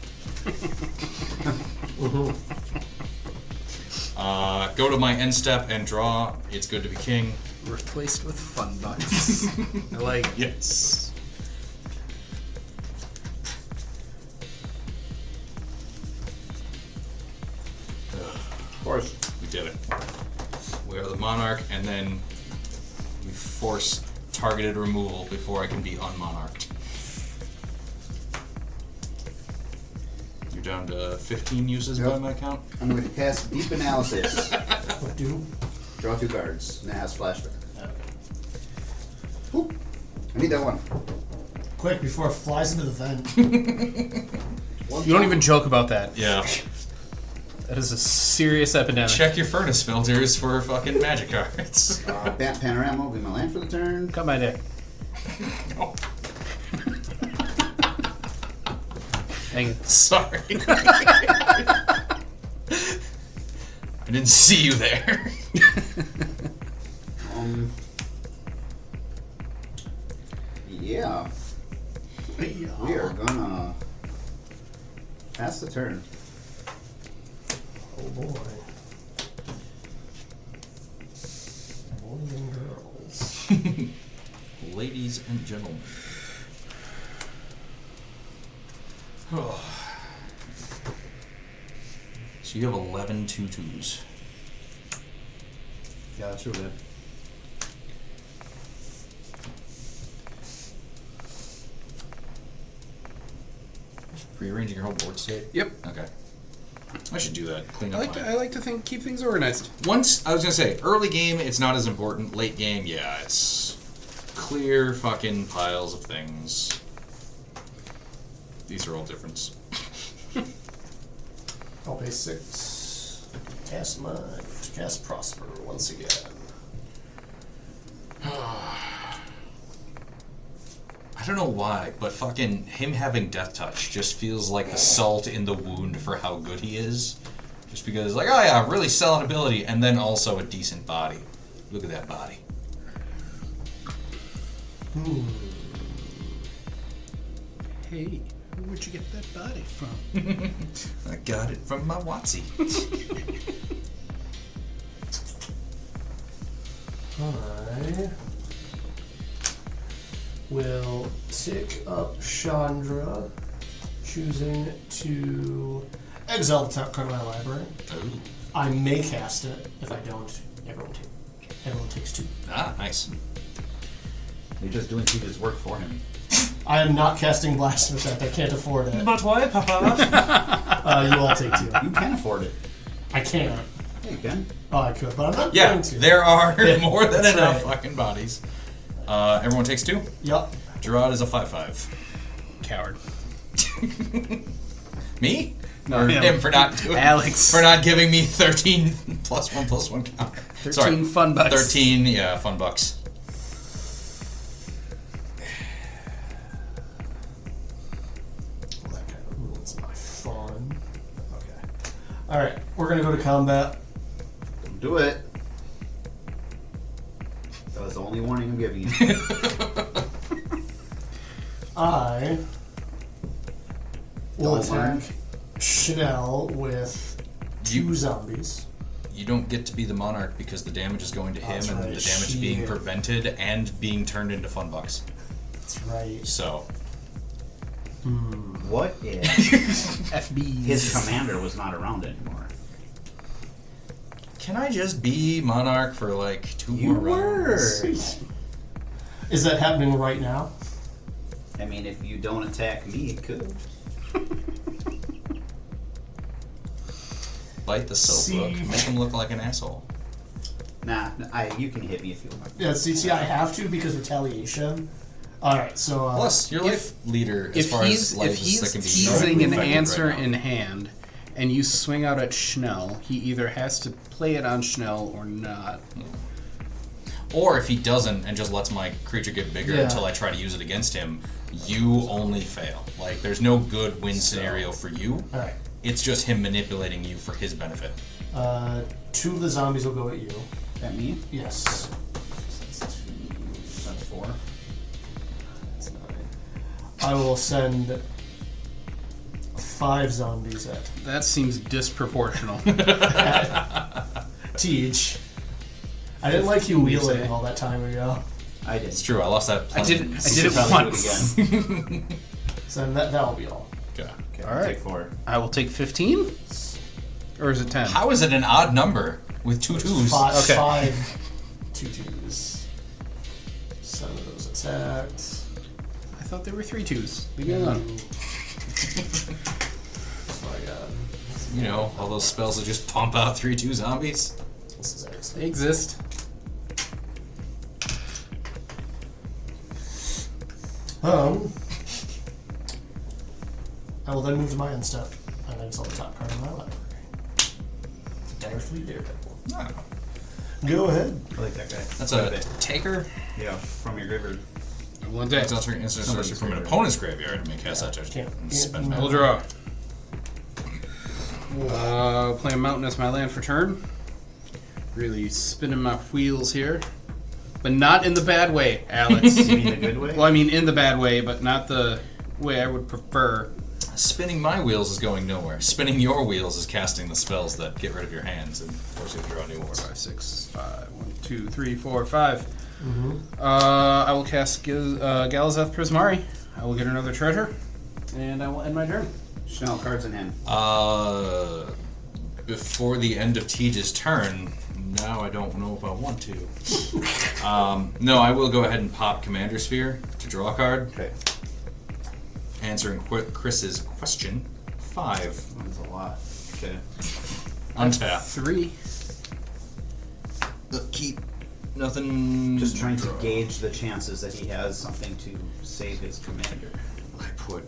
Go to my end step and draw. It's good to be king. Replaced with fun bucks. I like it. Yes. Of course. We did it. We are the monarch, and then we force targeted removal before I can be unmonarched. You're down to 15 uses by my count. I'm going to cast Deep Analysis. What do? Draw 2 cards. And it has flashback. Oop. I need that one. Quick, before it flies into the vent. You don't even joke about that. Yeah. That is a serious epidemic. Check your furnace filters for fucking magic cards. Bat Panorama will be my land for the turn. Cut my dick. Oh, Dang it. sorry. I didn't see you there. Yeah. We are gonna pass the turn. Oh boy. Boys and girls. Ladies and gentlemen. Oh. So you have 11 2/2s. Yeah, that's real good. Rearranging your whole board state? Yep. Okay. I should do that. Clean I up like to, mine. I like to think keep things organized. Once, I was going to say, early game, it's not as important. Late game, yeah, it's clear fucking piles of things. These are all different. I'll pay 6. Cast mine. Cast Prosper once again. I don't know why, but fucking him having Death Touch just feels like the salt in the wound for how good he is. Just because, like, oh yeah, really solid ability, and then also a decent body. Look at that body. Hey, where'd you get that body from? I got it from my Watsy. I will tick up Chandra, choosing to exile the top card of my library. Ooh. I may cast it. If I don't, everyone takes 2. Ah, nice. You're just doing Peter's work for him. I am not casting Blasphemous Act. I can't afford it. But why, Papa? You all take 2. You can afford it. I can't. Yeah, you can. Oh, I could, but I'm not Yeah, going to. there are more than that's enough right. fucking bodies. Everyone takes 2. Yup. Gerard is a 5/5. Coward. Me? No, or him. him for not doing, Alex. for not giving me 13 +1/+1 counter. 13 Sorry, fun bucks. 13, yeah, fun bucks. Well, that kind of ruins my fun. Okay. Alright, we're going to go to combat. Don't do it. That was the only warning I'm giving you. I will Don't learn. attack Chanel with 2 zombies. You don't get to be the monarch because the damage is going to him That's and right, the damage being shit. prevented and being turned into fun bucks. That's right. So, What if FBs. his commander was not around anymore? can I just be monarch for like 2 You more rounds? were. Is that happening right now? I mean, if you don't attack me, it could. Bite the soap book, See. make him look like an asshole. Nah, you can hit me if you want. Yeah, see, I have to because retaliation. Alright, so. Plus, you're life leader as If far he's as life if he's that can be teasing an affected answer right now. in hand, and you swing out at Schnell, he either has to play it on Schnell or not. Or if he doesn't and just lets my creature get bigger Yeah. until I try to use it against him, you only fail. Like, there's no good win scenario for you. Alright. It's just him manipulating you for his benefit. 2 of the zombies will go at you. That me? Yes. That's 4. That's 9. I will send 5 zombies at That seems disproportional. Teach. I didn't like you You wheeling say. all that time ago. I did. It's true, I lost that I plane. did it Probably do once. again. So that'll be all. Okay. Okay, All right. take 4. I will take 15? Or is it 10? How is it an odd number with 2 2s? 5, Okay. 5 2/2s. 7 of those attacked. I thought there were 3 2s. Leave me alone. So I You know, all those spells that just pump out 3/2 zombies. This is excellent. They exist. I will then move to my end step and exile the top card of my library. Direfleet Daredevil. Oh, Go ahead. I like that guy. that's Quite a bit. taker. Yeah, from your graveyard. One day. Exile target instant sorcery from an opponent's graveyard. May cast that charge. Can't. And spend We'll mana. draw. Play a mountain as my land for turn. Really spinning my wheels here. But not in the bad way, Alex. You mean the good way? Well, I mean in the bad way, but not the way I would prefer. Spinning my wheels is going nowhere. Spinning your wheels is casting the spells that get rid of your hands and force you to draw a new one. 5, 6, 5. 1, 2, 3, 4, 5. Mm-hmm. I will cast Galazeth Prismari. I will get another treasure, and I will end my turn. Chanel, cards in hand. Before the end of Tiege's turn, now I don't know if I want to. No, I will go ahead and pop Commander Sphere to draw a card. Okay. Answering Chris's question. 5. That's a lot. Okay. Untap. 3. Keep. Nothing. Just trying to gauge the chances that he has something to save his commander. I put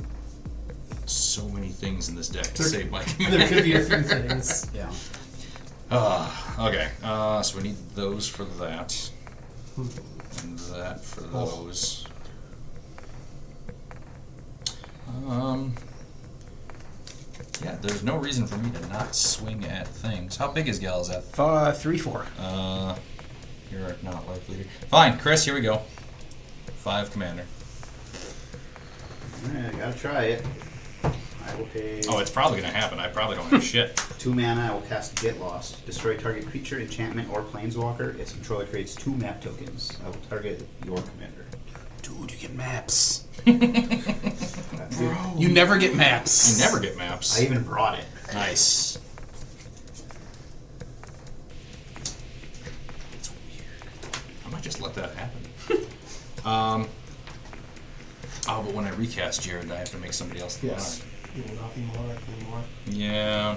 so many things in this deck to save my There commander. could be a few things. Yeah. Okay. So we need those for that. And that for those. Yeah, there's no reason for me to not swing at things. How big is Galazeth? 3, 4. You're not likely to. Fine, Chris, here we go. 5 commander. Alright, I gotta try it. I will pay Oh, it's probably gonna happen. I probably don't have shit. 2 mana. I will cast Get Lost. Destroy target creature, enchantment, or planeswalker. Its controller creates 2 map tokens. I will target your commander. Dude, you get maps. Bro. You never get maps. You never get maps. I even brought it. Nice. It's weird. I might just let that happen. Oh, but when I recast Jared, I have to make somebody else the Yes. You will not be monarch anymore. Yeah.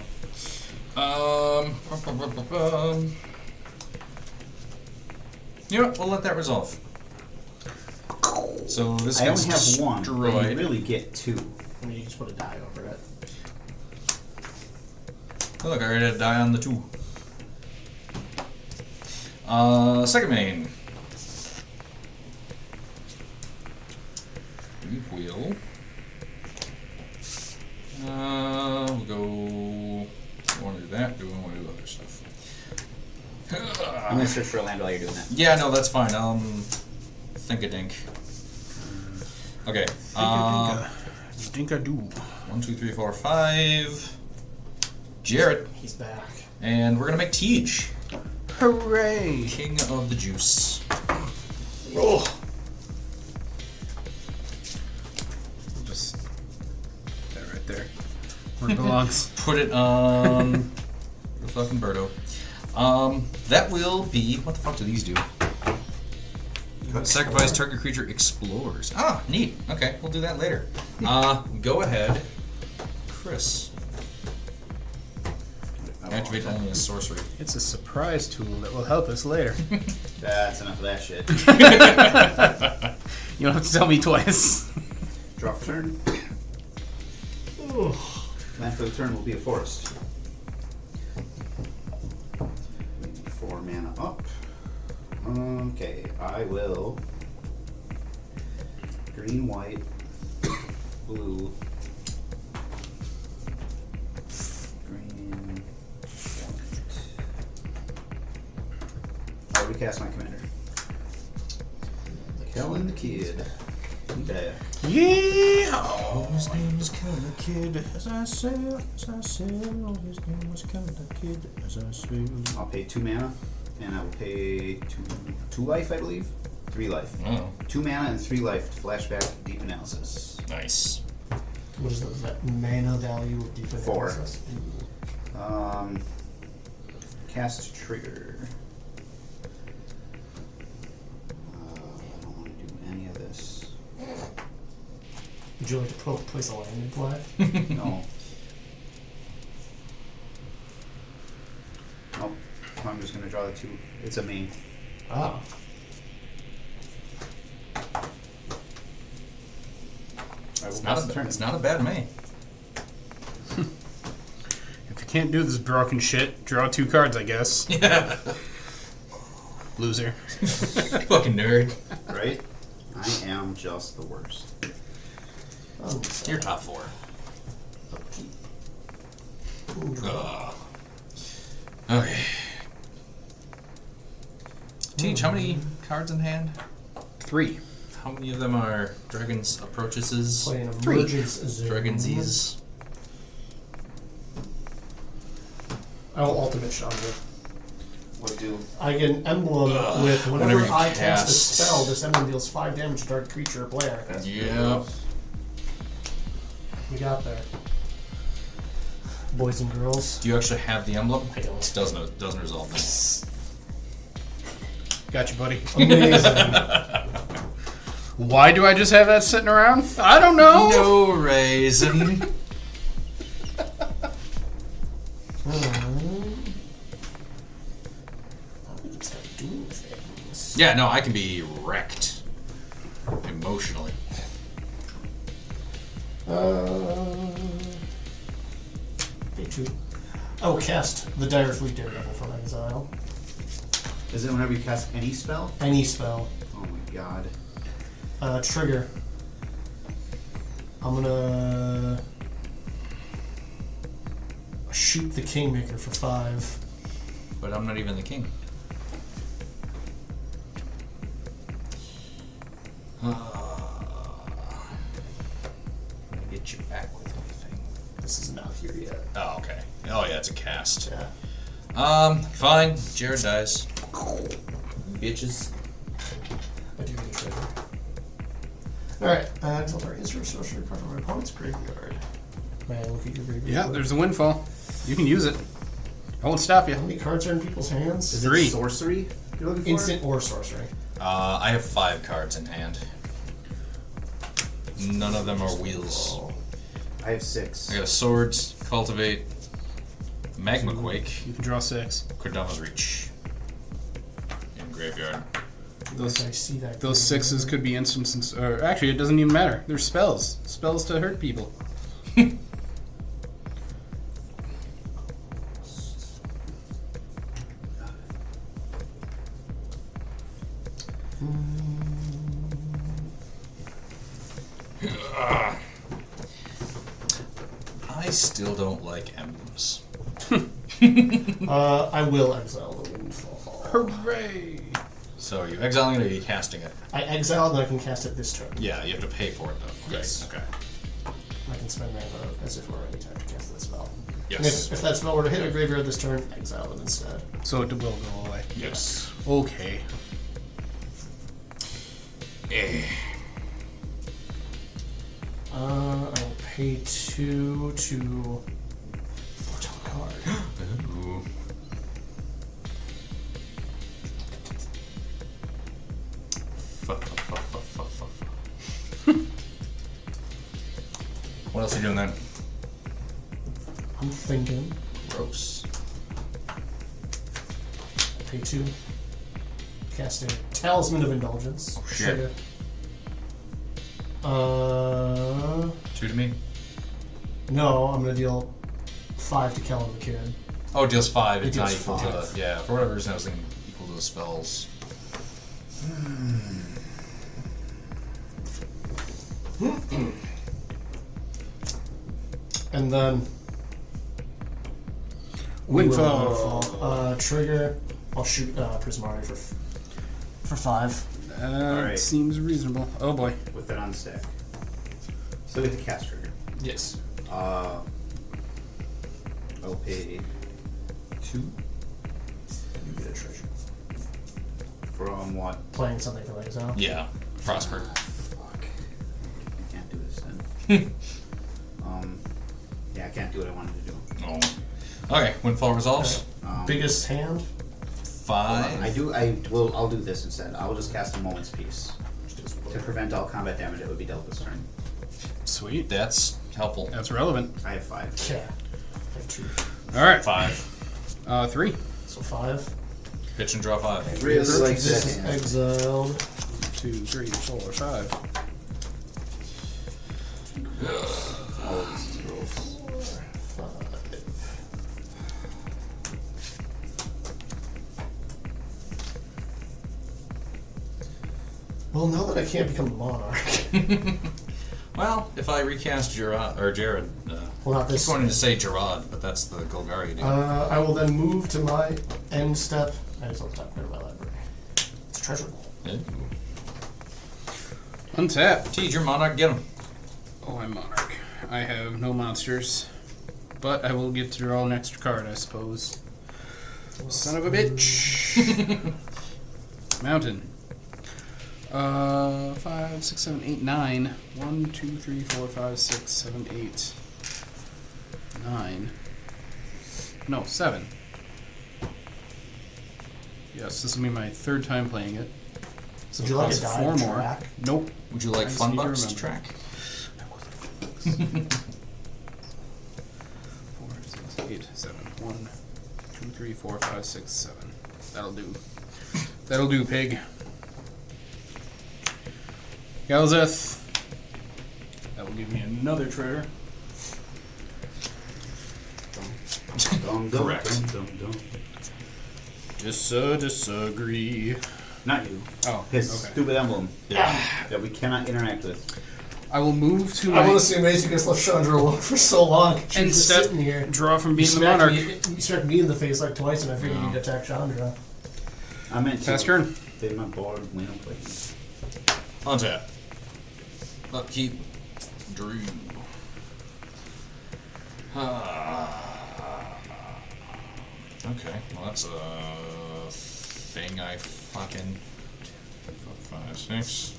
You know what? We'll let that resolve. So this I gets only have 1, but destroyed. you really get 2. I mean, you just put a die over it. Oh, look, I already had a die on the 2. Second main. We will. We'll go. I want to do that. Do I want to do other stuff? I'm gonna search for a land while you're doing that. Yeah, no, that's fine. Think a dink. Okay. Dink-a-doo. 1, 2, 3, 4, 5. Jared. He's back. And we're gonna make Tiege Hooray! king of the juice. Oh. Just that right there. Where it belongs. Put it on the fucking Birdo. That will be. What the fuck do these do? Sacrifice target creature explores. Ah, neat. Okay, we'll do that later. Go ahead, Chris. Activate only a sorcery. It's a surprise tool that will help us later. That's enough of that shit. You don't have to tell me twice. Draw for turn. Land for the turn will be a forest. 4 mana up. Okay, I will. Green, white, blue. Green, white. I'll recast my commander. Kellan the Kid. Okay. Yeah. His name is Kellan the Kid. As I sail. His name was Kellan the Kid. As I sail. I'll pay 2 mana, and I will pay 2 life, I believe? 3 life. Oh, 2 mana and 3 life to flashback deep analysis. nice. What is the mana value of deep 4. analysis? Cast trigger. I don't want to do any of this. Would you like to place a land in play? No. I'm just gonna draw the 2. It's a main. Ah. It's not a bad May. If you can't do this broken shit, draw 2 cards, I guess. Yeah. Loser. Fucking nerd. Right? I am just the worst. Oh, You're top 4. Okay. Teach, how many cards in hand? 3. How many of them are Dragon's Approaches? Playing 3. emergence zone. Dragonsies? I will ultimate Chandra. What do? I get an emblem with whenever Whenever you I cast a cast- spell, this emblem deals 5 damage to target creature or player. Yeah. We got there. Boys and girls. Do you actually have the emblem? I don't. It doesn't resolve this. Gotcha, buddy. Amazing. Why do I just have that sitting around? I don't know. No raisin. We can start doing things. Yeah, no, I can be wrecked. Emotionally. Day 2. I will cast the Dire Fleet Daredevil from exile. Is it whenever you cast any spell? Any spell. Oh my god. Trigger. I'm gonna shoot the Kingmaker for 5. But I'm not even the king. Get you back with anything. This is not here yet. Oh, okay. Oh, yeah, it's a cast. Yeah. Fine. Jared dies. Bitches. I do need a trigger. Alright, exile target history or sorcery card from my opponent's graveyard. May I look at your graveyard? Yeah, there's a windfall. You can use it. I won't stop you. How many cards are in people's hands? Is 3. it sorcery you're looking for? Instant or sorcery. I have 5 cards in hand. None of them are wheels. I have 6. I got a sword, cultivate, magma quake, You can draw 6. Kodama's reach, in graveyard. Those I see that. those graveyard. 6s could be instances, or actually, it doesn't even matter. They're spells. Spells to hurt people. I still don't like emblems. I will exile the windfall. Hooray! So are you exiling it or are you casting it? I exile, then I can cast it this turn. Yeah, you have to pay for it though. Okay. Yes. Okay. I can spend mana as if it were any time to cast that spell. And Yes. if that spell were to hit a graveyard this turn, exile it instead. So it will go away. Yes. Okay. I will pay 2 to foretell a card. Ooh. What else are you doing then? I'm thinking. Gross. Pay 2. Cast a Talisman of Indulgence. Oh, shit. Trigger. 2 to me. No, I'm gonna deal 5 to Kellan the Kid. Oh, it deals 5. It It's not deals equal to 5. the. Yeah, for whatever reason I was thinking equal to the spells. And then Windfall. Trigger. I'll shoot Prismari for 5. Alright. Seems reasonable. Oh boy. With that on stack. So we get the cast trigger. Yes. I'll pay 2 You get a treasure. from what? Playing something for exile. Yeah. Prosper. Fuck. I can't do this then. Yeah, I can't do what I wanted to do. Oh. Okay, windfall resolves. Biggest hand. 5. I'll do this instead. I will just cast a Moment's Peace. To prevent all combat damage that would be dealt this turn. Sweet. That's helpful. That's relevant. I have 5. Yeah. I have 2. All right. 5. 3. So 5. Pitch and draw 5. Really like This is that. exiled. 2, 3, 4, 5. Oh, this is gross. 5. Well, now that I can't become the monarch. Well, if I recast Jared, Well, not I this. just wanted to say Gerard, but that's the Golgari dude. I will then move to my end step. I just on the top corner of my library. It's a treasure vault. Yeah. Untap. Teach your monarch, get him. Oh, I'm monarch. I have no monsters, but I will get to draw an extra card, I suppose. Son of a bitch. Mountain. 5, 6, 7, 8, 9. 1, 2, 3, 4, 5, 6, 7, 8, 9. No, 7. Yes, this will be my third time playing it. So Would you like plus a die 4 to more. track? Nope. Would you like I Fun just need to Bucks to remember. track? 4, 6, 8, 7. 1, 2, 3, 4, 5, 6, 7. That'll do. That'll do, pig. Galazeth. That will give me another treasure. Dum, dum, Correct. dum, dum, dum. Disagree. Not you. Oh, His okay. stupid emblem that we cannot interact with. I will move to I my want to see amazing you guys left Chandra alone for so long. She end was just step. sitting here. Draw from You being the smacked monarch. you smacked me in the face like twice, and I figured you'd attack Chandra. I meant to. Pass turn. They my board when I'm playing. Untap. Upkeep. Drew. Okay, well that's a thing I fucking... 4, 5, 6.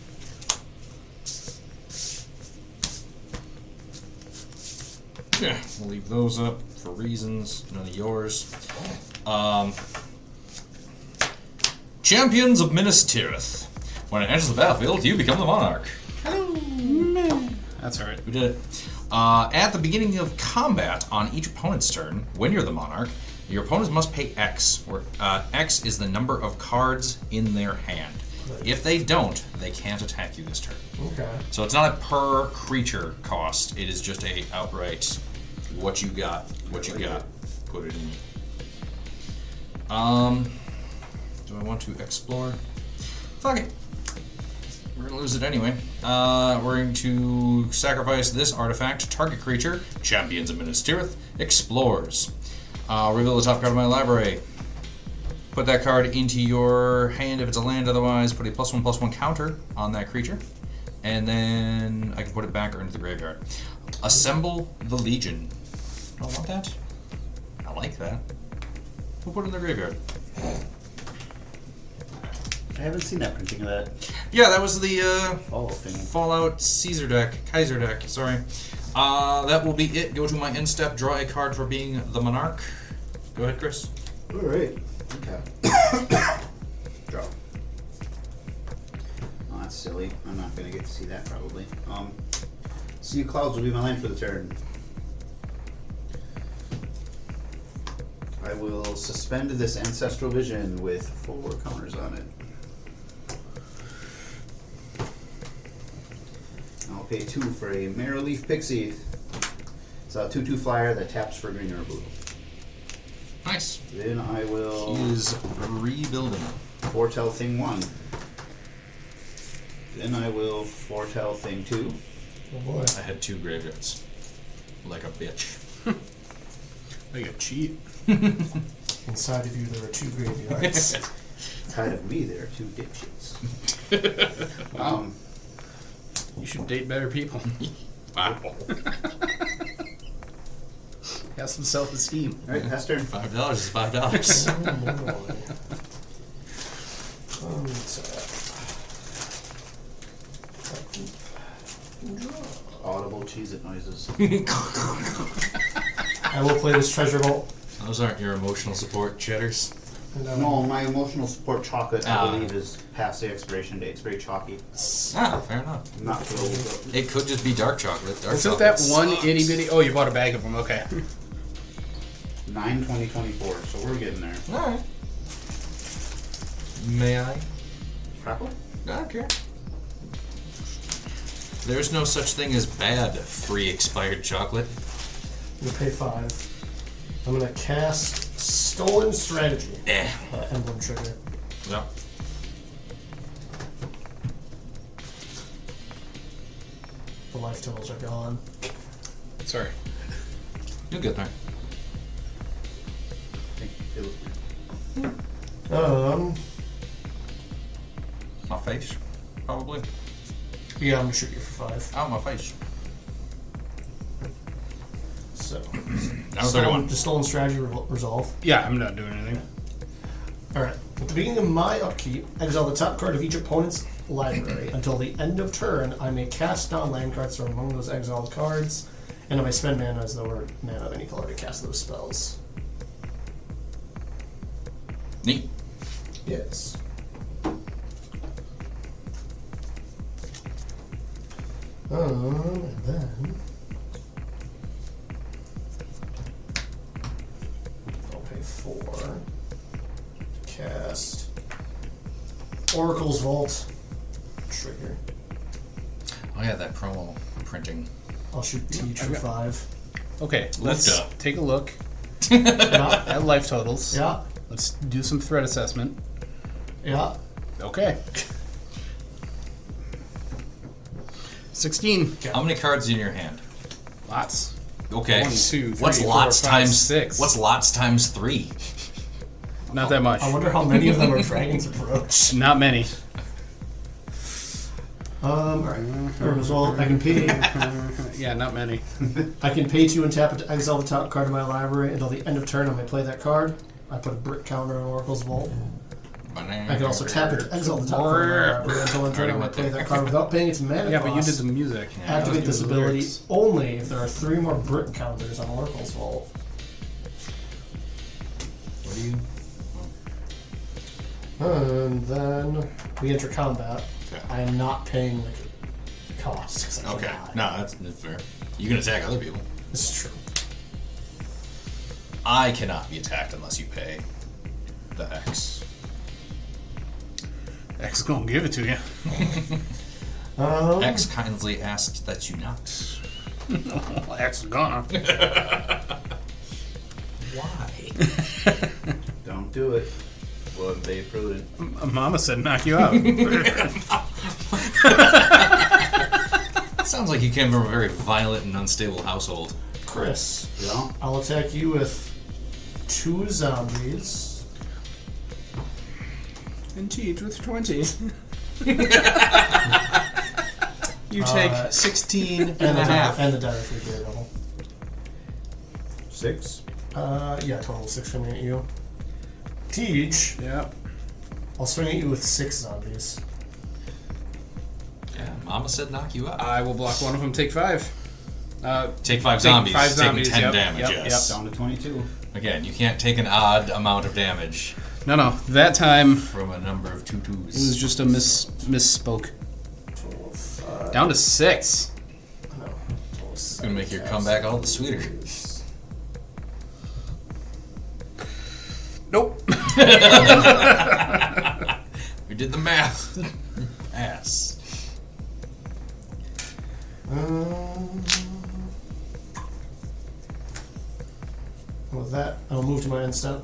Yeah, we'll leave those up for reasons, none of yours. Champions of Minas Tirith. When it enters the battlefield, you become the monarch. That's alright. We did it. At the beginning of combat on each opponent's turn, when you're the monarch, your opponents must pay X, where X is the number of cards in their hand. If they don't, they can't attack you this turn. Okay. So it's not a per creature cost. It is just a outright what you got, put it in. Do I want to explore? Fuck it. We're gonna lose it anyway. We're going to sacrifice this artifact. Target creature, Champions of Minas Tirith, explores. Reveal the top card of my library. Put that card into your hand if it's a land, otherwise put a +1/+1 counter on that creature. And then I can put it back or into the graveyard. Assemble the Legion. Do I want that? I like that. We'll put it in the graveyard. I haven't seen that printing of that Yeah, that was the follow thing. Fallout Kaiser deck, sorry. That will be it. Go to my end step, draw a card for being the monarch. Go ahead, Chris. Alright. Okay. Draw. Oh, that's silly. I'm not gonna get to see that probably. Sea of Clouds will be my land for the turn. I will suspend this Ancestral Vision with 4 counters on it. I'll pay 2 for a Marrowleaf Pixie. It's a 2/2 flyer that taps for green or blue. Nice. Then I will He is rebuilding. Foretell Thing 1. Then I will Foretell Thing 2. Oh boy. I had 2 graveyards. Like a bitch. Like a cheat. Inside of you, there are 2 graveyards. Inside of me, there are 2 dipshits. Wow. You should date better people. Wow. Have some self-esteem. Alright, pass turn. $5 is $5. Audible Cheez-It noises. I will play this treasure vault. Those aren't your emotional support cheddars. And No, my emotional support chocolate, I Ah. believe, is past the expiration date. It's very chalky. Ah, fair enough. I'm not thrilled with it. It could just be dark chocolate. Dark Isn't chocolate that one sucks. itty bitty? Oh, you bought a bag of them. Okay. 9/20/24, so we're getting there. Alright. May I? Proper? I don't care. There's no such thing as bad free expired chocolate. I'm gonna pay 5. I'm gonna cast Stolen Strategy. Emblem trigger. Yep. The life totals are gone. Sorry. You'll get there. My face, probably. Yeah, I'm gonna shoot you for 5. Oh, my face. So, That was 31. does Stolen Strategy resolve? Yeah, I'm not doing anything. Alright. At the beginning of my upkeep, exile the top card of each opponent's library. Until the end of turn, I may cast non-land cards from among those exiled cards, and I may spend mana as though were mana of any color to cast those spells. Neat. Yes. And then I'll pay 4. Cast Oracle's Vault. Trigger. Oh yeah, that promo printing. I'll shoot Teach for 5. Okay, Lift let's up. take a look Yeah, at life totals. yeah, Let's do some threat assessment. yeah. Okay. 16. How many cards in your hand? Lots. Okay. 1, 2, 3, What's 4, lots 5, times 6? What's lots times 3? Not that much. I wonder how many of them are Dragon's Approach. Not many. Alright. As well, I can pay. Yeah, not many. I can pay 2 and tap it to exile the top card of my library until the end of turn. I may play that card. I put a brick counter on Oracle's Vault. I can also tap it to exile the top card of my library until end of turn. I may play that card without paying its mana Yeah, but you did cost. the music. Activate Yeah, this do the ability lyrics. only if there are 3 more brick counters on Oracle's Vault. What do you? And then we enter combat. Okay. I am not paying the cost. 'Cause I Okay. cannot. No, that's fair. You can attack other people. This is true. I cannot be attacked unless you pay the X. X gonna give it to you. X kindly asked that you not. X is gonna. Why? Don't do it. Wouldn't be prudent. Mama said knock you out. Sounds like you came from a very violent and unstable household. Chris, Yeah? I'll attack you with 2 zombies. And Teach with 20. You take 16 and a half. And the die for Daredevil. 6? Yeah, total 6 coming at you. Teach, Yep. I'll swing at you with 6 zombies. Yeah, Mama said knock you out. I will block one of them, take 5. Take 5 Take zombies, 5 zombies, taking 10 yep, damage, yep, yes. Down to 22. Again, you can't take an odd amount of damage No, that time from a number of it was tutus. just a misspoke. Total of 5. Down to 6. No. Total of It's gonna make your 7 comeback all the sweeter. Nope. We did the math. Ass. With that, I'll move to my end step.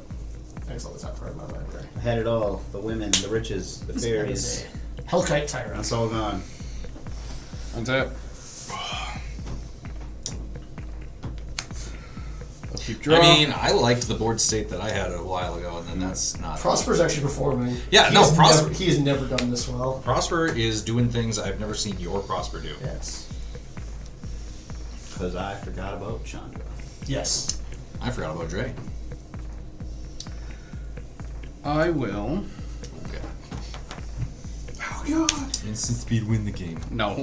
Exile the top card of my library. I had it all. The women, the riches, the That fairies. is a Hellkite Tyrant. That's all gone. That's it. Keep draw. I mean, I liked the board state that I had a while ago, and then that's not. Prosper's actually performing. Yeah, no, Prosper- He has never done this well. Prosper is doing things I've never seen your Prosper do. Yes. Because I forgot about Chandra. Yes. I forgot about Dre. I will. Okay. Oh god. Instant speed win the game. No.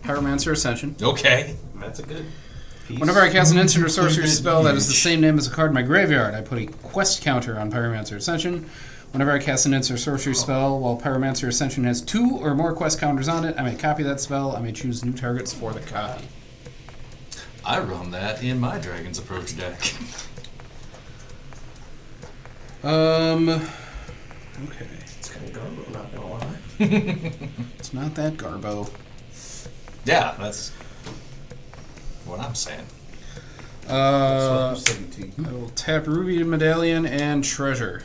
Pyromancer Ascension. Okay. That's a good piece. Whenever I cast an instant or sorcery spell that is the same name as a card in my graveyard, I put a quest counter on Pyromancer Ascension. Whenever I cast an instant or sorcery spell while Pyromancer Ascension has 2 or more quest counters on it, I may copy that spell. I may choose new targets for the copy. I run that in my Dragon's Approach deck. Okay. It's kind of garbo, not gonna lie. It's not that garbo. Yeah, that's what I'm saying. That's what I'm saying to you. I will tap Ruby Medallion and Treasure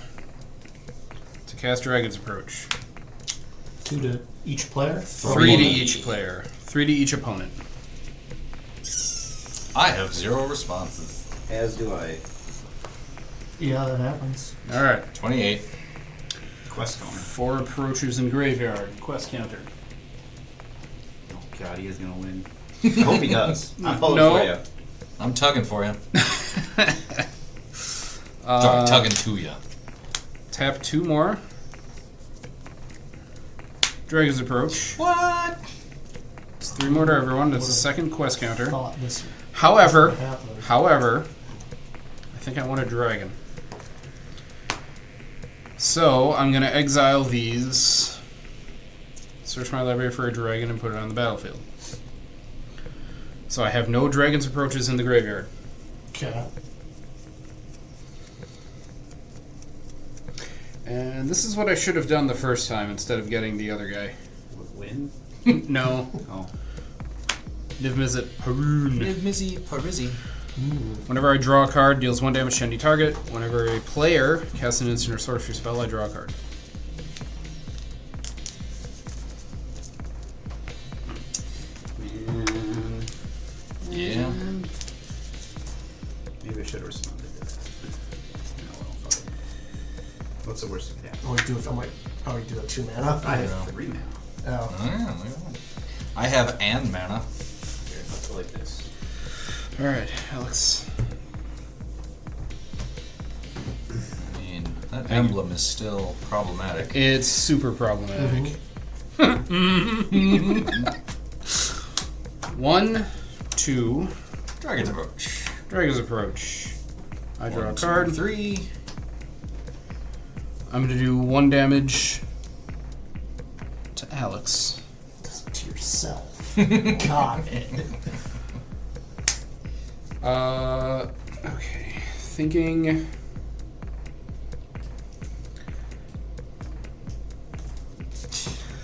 to cast Dragon's Approach. 2 to each player. 3 to each player. 3 to each opponent. I have 0 responses. As do I. Yeah, that happens. Alright. 28. Quest counter. 4 approaches in Graveyard. Quest counter. Oh god, he is gonna win. I hope he does. I'm pulling No. for you. I'm tugging for you. Sorry, tugging to you. Tap 2 more. Dragon's Approach. What? It's 3 more to everyone. That's the second quest counter. Thought this However, would happen. I think I want a dragon. So, I'm going to exile these, search my library for a dragon, and put it on the battlefield. So I have no Dragon's Approaches in the graveyard. Okay. And this is what I should have done the first time instead of getting the other guy. Win? No. Oh. Niv Mizzet Haroon. Mizzy Parizzi. Whenever I draw a card, deals 1 damage to any target. Whenever a player casts an instant or sorcery spell, I draw a card. Man. Yeah. Maybe I should have responded to that. No, well, fuck it. What's the worst that can happen? Oh, we do it. Oh, we do a 2 mana. I have 3 mana. Oh. Oh, yeah, look at that. I have and mana. Here, let's go like this. Alright, Alex. I mean, that emblem is still problematic. It's super problematic. 1, 2, Dragon's Approach. Dragon's Approach. I draw a 1, 2, card. 3. I'm going to do 1 damage to Alex. To yourself. God. Okay. Thinking.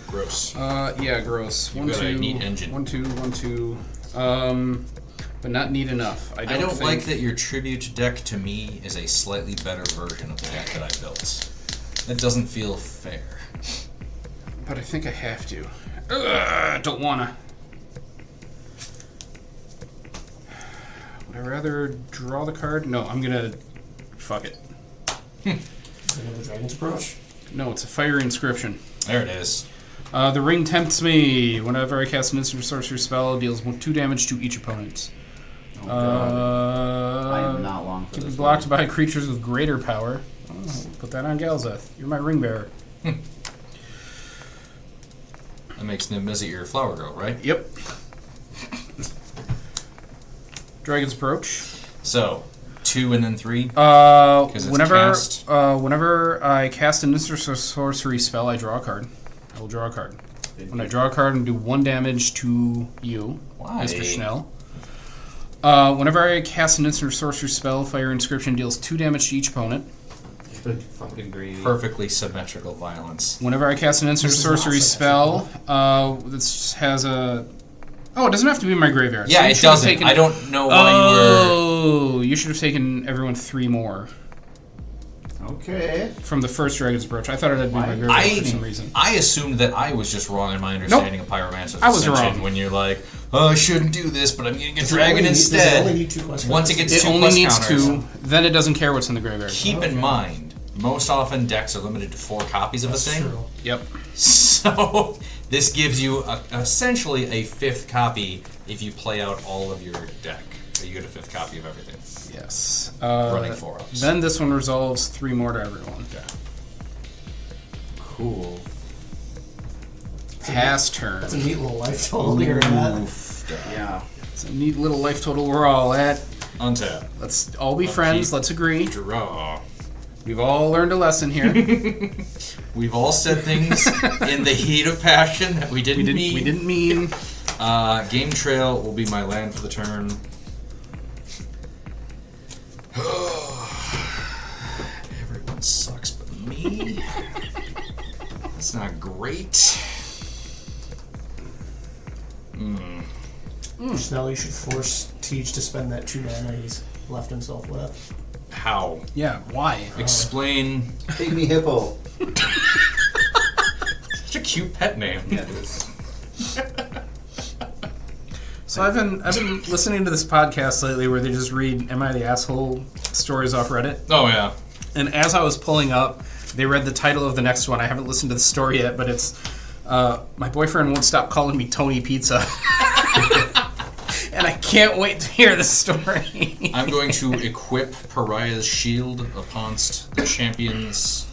Gross. Yeah, gross. You 1, got a 2. neat engine. 1, 2, 1, 2. But not neat enough. I don't think, like that your tribute deck to me is a slightly better version of the deck that I built. That doesn't feel fair. But I think I have to. Ugh, don't wanna. Would I rather draw the card? No, I'm gonna. Fuck it. Is it the Dragon's Approach? No, it's a Fire Inscription. There it is. The ring tempts me. Whenever I cast an instant or sorcery spell, it deals 2 damage to each opponent. Oh, God. I am not long for Can this be blocked one. by creatures with greater power. Oh, put that on Galazeth. You're my ring bearer. That makes Niv Mizzet your flower girl, right? Yep. Dragon's Approach. So, 2 and then 3. it's Whenever cast. whenever I cast an instant or sorcery spell, I draw a card. I will draw a card. When I draw a card and do 1 damage to you, Why? Mr. Schnell. Whenever I cast an instant or sorcery spell, Fire Inscription deals 2 damage to each opponent. Good fucking gravy. Perfectly symmetrical violence. Whenever I cast an instant or This is not sorcery spell, this has a... Oh, it doesn't have to be in my graveyard. Yeah, you it should have doesn't. taken- I don't know why you were... Oh, you should have taken everyone 3 more Okay. from the first Dragon's Approach. I thought it had been in my Why? graveyard for some reason. I assumed that I was just wrong in my understanding of Pyromancer's I was Ascension wrong. when you're like, oh, I shouldn't do this, but I'm getting a Does it dragon only need- does it only instead. need 2 quest Once it counters? gets It 2 only plus needs counters, 2, then it doesn't care what's in the graveyard. keep in mind, most often decks are limited to 4 copies of That's a thing. true. Yep. So, this gives you essentially a 5th copy if you play out all of your deck. So you get a 5th copy of everything. Yes. Running 4-ups. Then this one resolves 3 more to everyone. Cool. Pass turn. That's a neat little life total here, Matt. Yeah. It's a neat little life total we're all at. Untap. Let's all be friends. Let's agree. Draw. We've all learned a lesson here. We've all said things in the heat of passion that we didn't mean. We didn't mean. Game Trail will be my land for the turn. Everyone sucks but me. Okay. That's not great. So now you should force Teach to spend that 2 mana he's left himself with. How? Yeah, why? Explain. Pygmy Hippo. Such a cute pet name. Yeah, it is. So I've been listening to this podcast lately where they just read "Am I the Asshole" stories off Reddit. Oh yeah. And as I was pulling up, they read the title of the next one. I haven't listened to the story yet, but it's "My Boyfriend Won't Stop Calling Me Tony Pizza." And I can't wait to hear the story. I'm going to equip Pariah's shield against the champions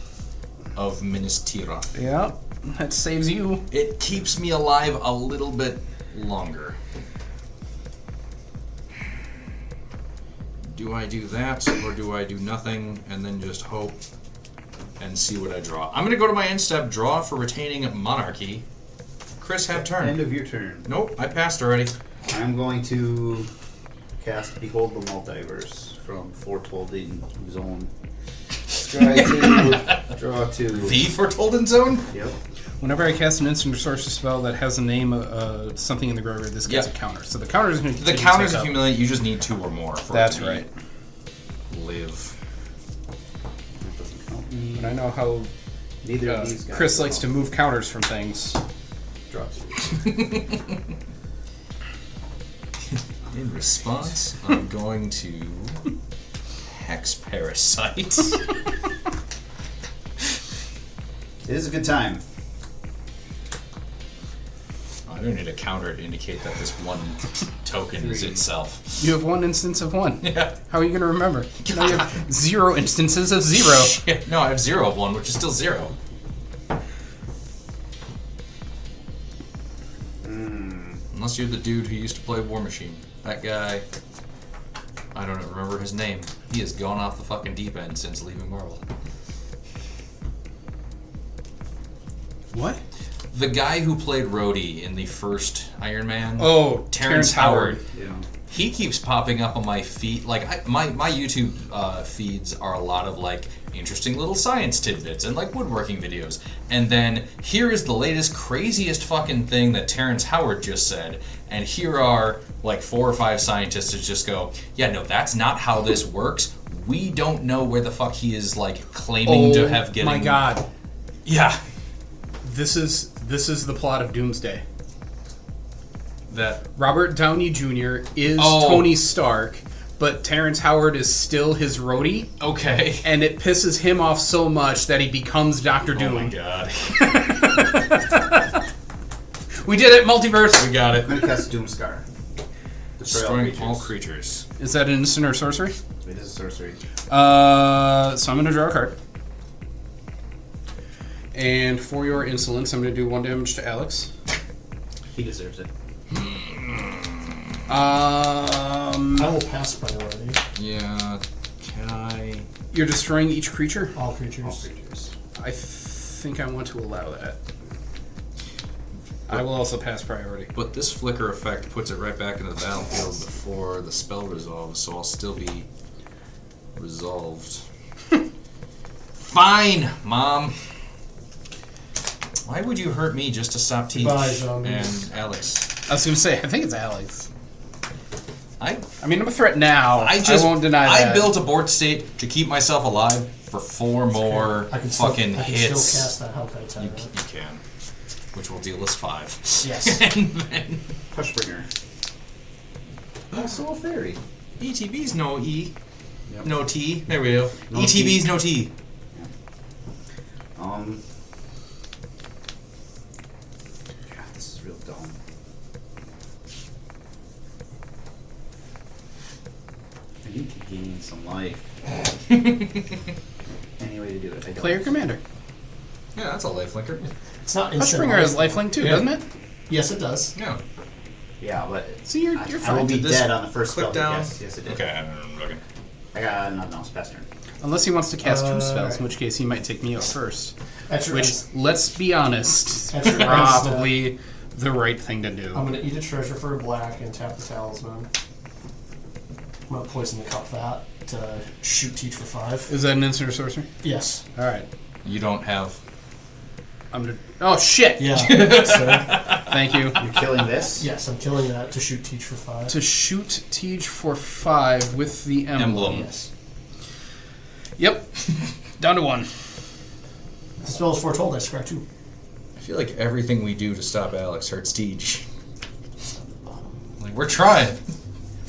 of Minas Tirith. Yeah, that saves you. It keeps me alive a little bit longer. Do I do that, or do I do nothing and then just hope and see what I draw? I'm going to go to my end step, draw for retaining Monarchy. Chris, have turn. End of your turn. Nope, I passed already. I'm going to cast Behold the Multiverse from Foretolding Zone. Draw 2. The Foretold Zone? Yep. Whenever I cast an instant or sorcery spell that has a name of something in the graveyard, this gets Yep. a counter. So the counter is going to The counters accumulate, you just need 2 or more for That's it to right. live. That doesn't count me. But I know how Neither of these guys. Chris likes to move counters from things. Draw 2. In response, I'm going to Hex Parasite. It is a good time. I don't need a counter to indicate that this one token is itself. You have 1 instance of 1. Yeah. How are you going to remember? Now you have 0 instances of 0. Shit. No, I have 0 of 1, which is still 0. Unless you're the dude who used to play War Machine. That guy, I don't remember his name. He has gone off the fucking deep end since leaving Marvel. What? The guy who played Rhodey in the first Iron Man. Oh, Terrence Howard. Yeah. He keeps popping up on my feed. Like my YouTube feeds are a lot of like interesting little science tidbits and like woodworking videos. And then here is the latest craziest fucking thing that Terrence Howard just said. And here are like 4 or 5 scientists that just go, yeah, no, that's not how this works. We don't know where the fuck he is like claiming to have getting. Oh my god. Yeah. This is the plot of Doomsday. That Robert Downey Jr. is Oh. Tony Stark, but Terrence Howard is still his roadie, okay. and it pisses him off so much that he becomes Doctor Doom. Oh my god. We did it, multiverse! We got I'm it. going to cast Doomscar. Destroying all creatures. Is that an instant or sorcery? It is a sorcery. So I'm going to draw a card. And for your insolence, I'm going to do 1 damage to Alex. He deserves it. I will pass priority. Yeah. Can I? You're destroying each creature? All creatures. All creatures. I think I want to allow that. I will also pass priority. But this flicker effect puts it right back into the battlefield before the spell resolves, so I'll still be resolved. Fine, Mom. Why would you hurt me just to stop Teach Goodbye, zombies. and Alex? I was going to say, I think it's Alex. I I'm a threat now. I won't deny that. I built a board state to keep myself alive for 4 more I can fucking still, I can hits. still cast that Hellkite You Tyrant. can, which will deal us 5. Yes. And then Hushbringer. Also a fairy. ETB's no E, Yep. no T. There we go. No ETB's T. no T. God, this is real dumb. I need to gain some life. Any way to do it? I don't. Play your commander. Yeah, that's a life linker. It's not instant Hushbringer has life. lifelink too, Yeah. doesn't it? Yes, it does. Yeah. Yeah, but See, you're I will fine. be Did this dead on the first click spell. down? Yes, it did. Okay, I'm looking. I got nothing else. Pass turn. Unless he wants to cast 2 spells, right. in which case he might take me out first. At your Which, end- let's be honest, At your end probably the right thing to do. I'm going to eat a treasure for a black and tap the talisman. I'm going to poison the cup that to shoot Teach for 5. Is that an instant or sorcery? Yes. Alright. You don't have. I'm gonna. Oh shit! Yeah. So, Thank you. You're killing this? yes, I'm killing that to shoot Teach for 5. To shoot Tej for 5 with the emblem. Yes. Yep. Down to 1. If the spell is foretold, I scry 2. I feel like everything we do to stop Alex hurts Tej. Like, we're trying.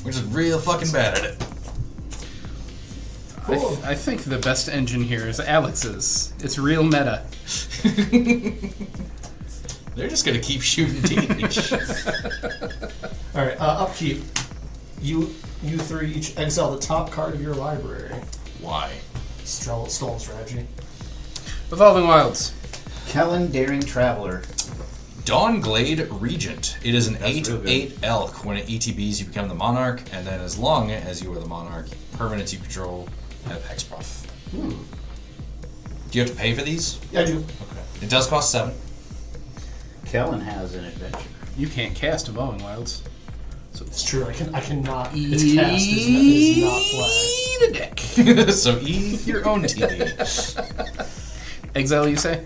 We're just real fucking bad at it. Cool. I think the best engine here is Alex's. It's real meta. They're just gonna keep shooting Tej. Alright, upkeep. You 3 each exile the top card of your library. Why? Stolen strategy. Evolving Wilds. Kellan, Daring Traveler. Dawnglade Regent. It is an That's real good. 8/8 elk. When it ETBs, you become the monarch, and then as long as you are the monarch, permanents you control have hexproof. Do you have to pay for these? Yeah, I do. Okay. It does cost 7. Kellan has an adventure. You can't cast Evolving Wilds. It's true. I cannot. Its cast is not play. Eat a dick. So eat your own TV. Exile, you say?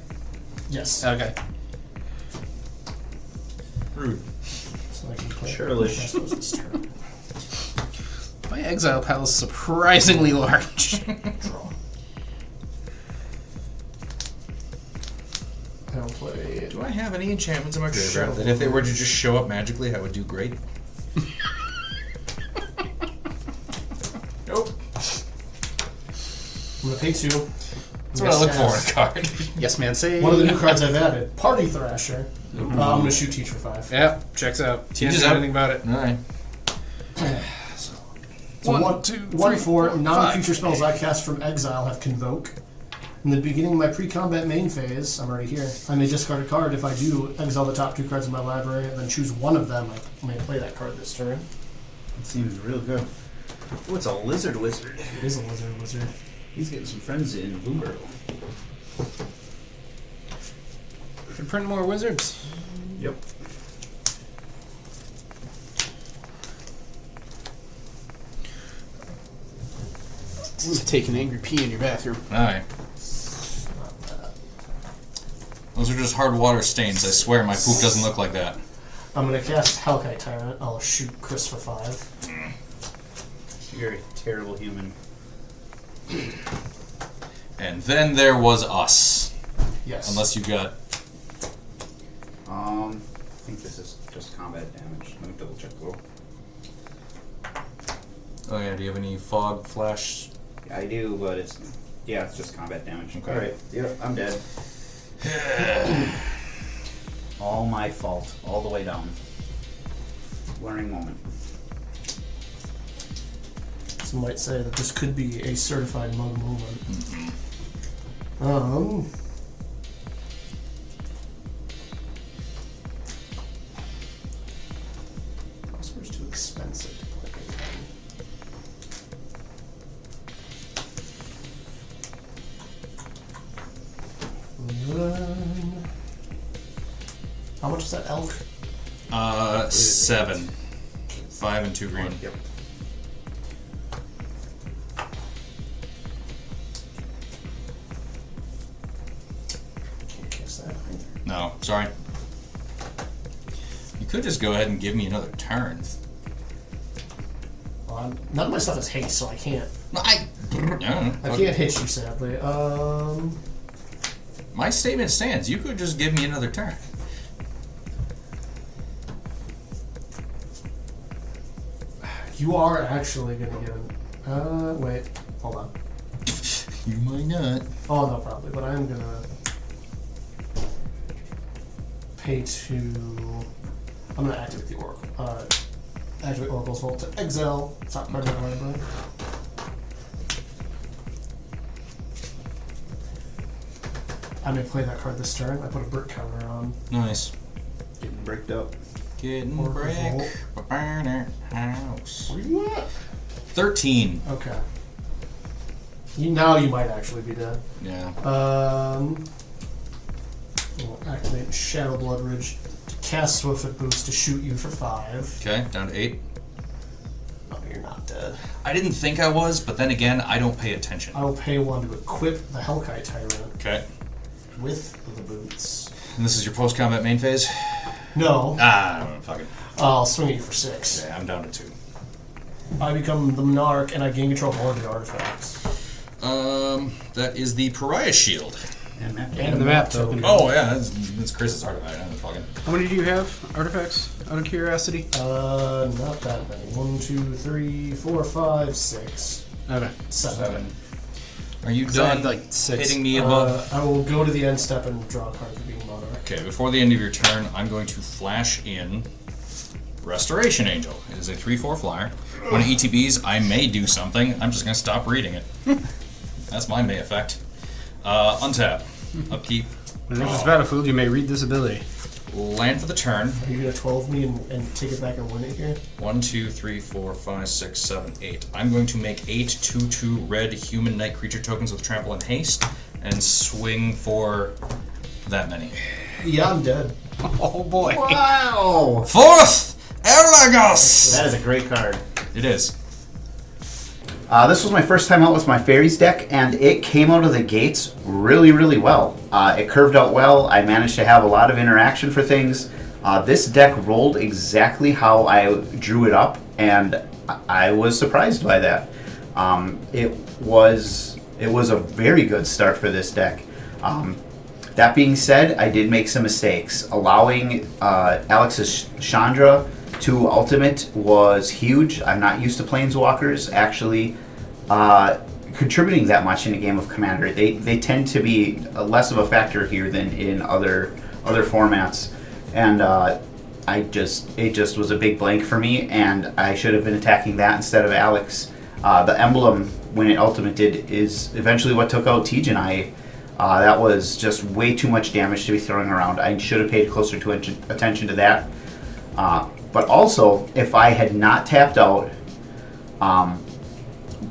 Yes. Okay. Rude. So I can play Churlish. cast those this turn. My exile pile is surprisingly large. Draw. I'll play. Do I have any enchantments in my graveyard that if they were to just show up magically, I would do great? Nope. I'm gonna pay 2. That's what I look for in a card. Yes, man. Say. One of the new cards I've added, Party Thrasher. I'm gonna shoot Teach for 5. Yeah, checks out. Can't Teaches do out. anything about it. Alright. So 1, 2, 3, 1, 4. 4, Non-creature 5. spells I cast from exile have Convoke. In the beginning of my pre-combat main phase, I'm already here. I may discard a card. If I do, exile the top 2 cards in my library, and then choose one of them. I may play that card this turn. It seems real good. Oh, it's a lizard wizard. It is a wizard. He's getting some friends in Bloomberg. Should print more wizards. Yep. Take an angry pee in your bathroom. Alright. Those are just hard water stains. I swear my poop doesn't look like that. I'm gonna cast Hellkite Tyrant. I'll shoot Chris for 5. You're a terrible human. And then there was us. Yes. Unless you got... I think this is just combat damage. Let me double check though. Oh yeah, do you have any fog, flash? Yeah, I do, but it's just combat damage. Okay. Alright, yep, I'm dead. All my fault, all the way down. Learning moment. Some might say that this could be a certified mug moment. Prosper's too expensive to play. How much is that elk? 7. 5 and 2 green. Yep. Can't guess that either. No, sorry. You could just go ahead and give me another turn. Well, none of my stuff is haste, so I can't. I don't know. I can't hit you, sadly. My statement stands. You could just give me another turn. You are actually gonna get an. Wait, hold on. You might not. Oh no, probably, but I am gonna pay to. I'm gonna activate the Oracle. Activate Oracle's Vault to exile top card of my library. I may play that card this turn. I put a brick counter on. Nice. Getting bricked up. Getting Or brick. revolt. Burner house. Where you at? 13. Okay. Now you might actually be dead. Yeah. We'll activate Shadow Blood Ridge to cast Swiftfoot Boots to shoot you for 5. Okay, down to 8. Oh, you're not dead. I didn't think I was, but then again, I don't pay attention. I will pay 1 to equip the Hellkite Tyrant. Okay. with the boots. And this is your post-combat main phase? No, Fuck it. I'll swing at you for 6. Yeah, I'm down to 2. I become the monarch and I gain control of all of your artifacts. That is the Pariah Shield. And map And the map token. Oh, yeah, that's Chris's artifact. I don't fucking... How many do you have, artifacts, out of curiosity? Not that many. 1, 2, 3, 4, 5, 6, Okay. 7. Are you So I done had like 6. hitting me above? I will go to the end step and draw a card for being monarch. Okay, before the end of your turn, I'm going to flash in Restoration Angel. It is a 3/4 flyer. When it ETBs, I may do something. I'm just going to stop reading it. That's my May effect. Untap. Upkeep. When it enters battlefield, you may read this ability. Land for the turn. Are you going to 12 me and take it back and win it here? 1, 2, 3, 4, 5, 6, 7, 8. I'm going to make 8 2/2 red human knight creature tokens with trample and haste and swing for that many. Yeah, I'm dead. Oh boy. Wow! 4th! Erlagos! That is a great card. It is. This was my first time out with my fairies deck, and it came out of the gates really, really well. It curved out well. I managed to have a lot of interaction for things. This deck rolled exactly how I drew it up, and I was surprised by that. It was a very good start for this deck. That being said, I did make some mistakes. Allowing Alex's Chandra to ultimate was huge. I'm not used to Planeswalkers actually contributing that much in a game of Commander. They tend to be less of a factor here than in other formats, and it just was a big blank for me, and I should have been attacking that instead of Alex. The emblem, when it ultimated, is eventually what took out Tej and I. That was just way too much damage to be throwing around. I should have paid closer attention to that. But also, if I had not tapped out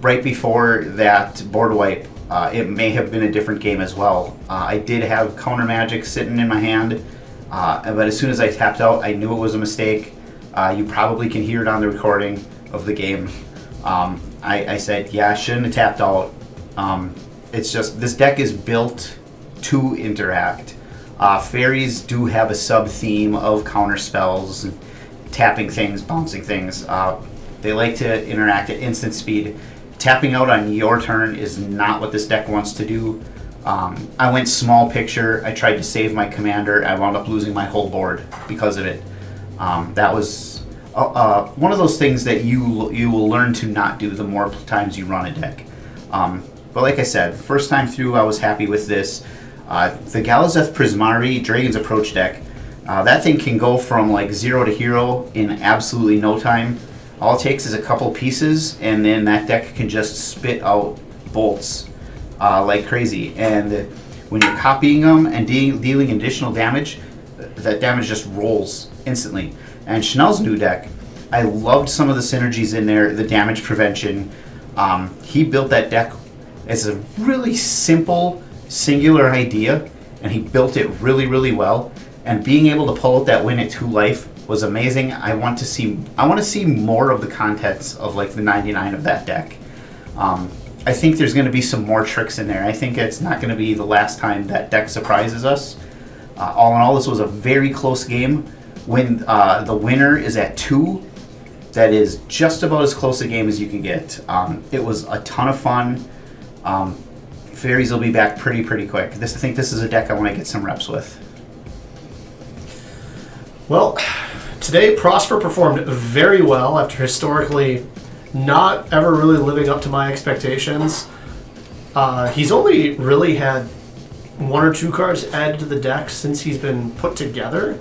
right before that board wipe, it may have been a different game as well. I did have counter magic sitting in my hand, but as soon as I tapped out, I knew it was a mistake. You probably can hear it on the recording of the game. I said, yeah, I shouldn't have tapped out. It's just, this deck is built to interact. Fairies do have a sub-theme of counter spells, tapping things, bouncing things. They like to interact at instant speed. Tapping out on your turn is not what this deck wants to do. I went small picture. I tried to save my commander. I wound up losing my whole board because of it. That was one of those things that you will learn to not do the more times you run a deck. But like I said, first time through, I was happy with this. The Galazeth Prismari Dragon's Approach deck, that thing can go from like 0 to hero in absolutely no time. All it takes is a couple pieces, and then that deck can just spit out bolts like crazy. And when you're copying them and dealing additional damage, that damage just rolls instantly. And Chanel's new deck, I loved some of the synergies in there, the damage prevention. He built that deck. It's a really simple, singular idea, and he built it really, really well. And being able to pull out that win at 2 life was amazing. I want to see more of the contents of like the 99 of that deck. I think there's going to be some more tricks in there. I think it's not going to be the last time that deck surprises us. All in all, this was a very close game. When the winner is at 2, that is just about as close a game as you can get. It was a ton of fun. Fairies will be back pretty quick. I think this is a deck I want to get some reps with. Well, today Prosper performed very well after historically not ever really living up to my expectations. He's only really had 1 or 2 cards added to the deck since he's been put together.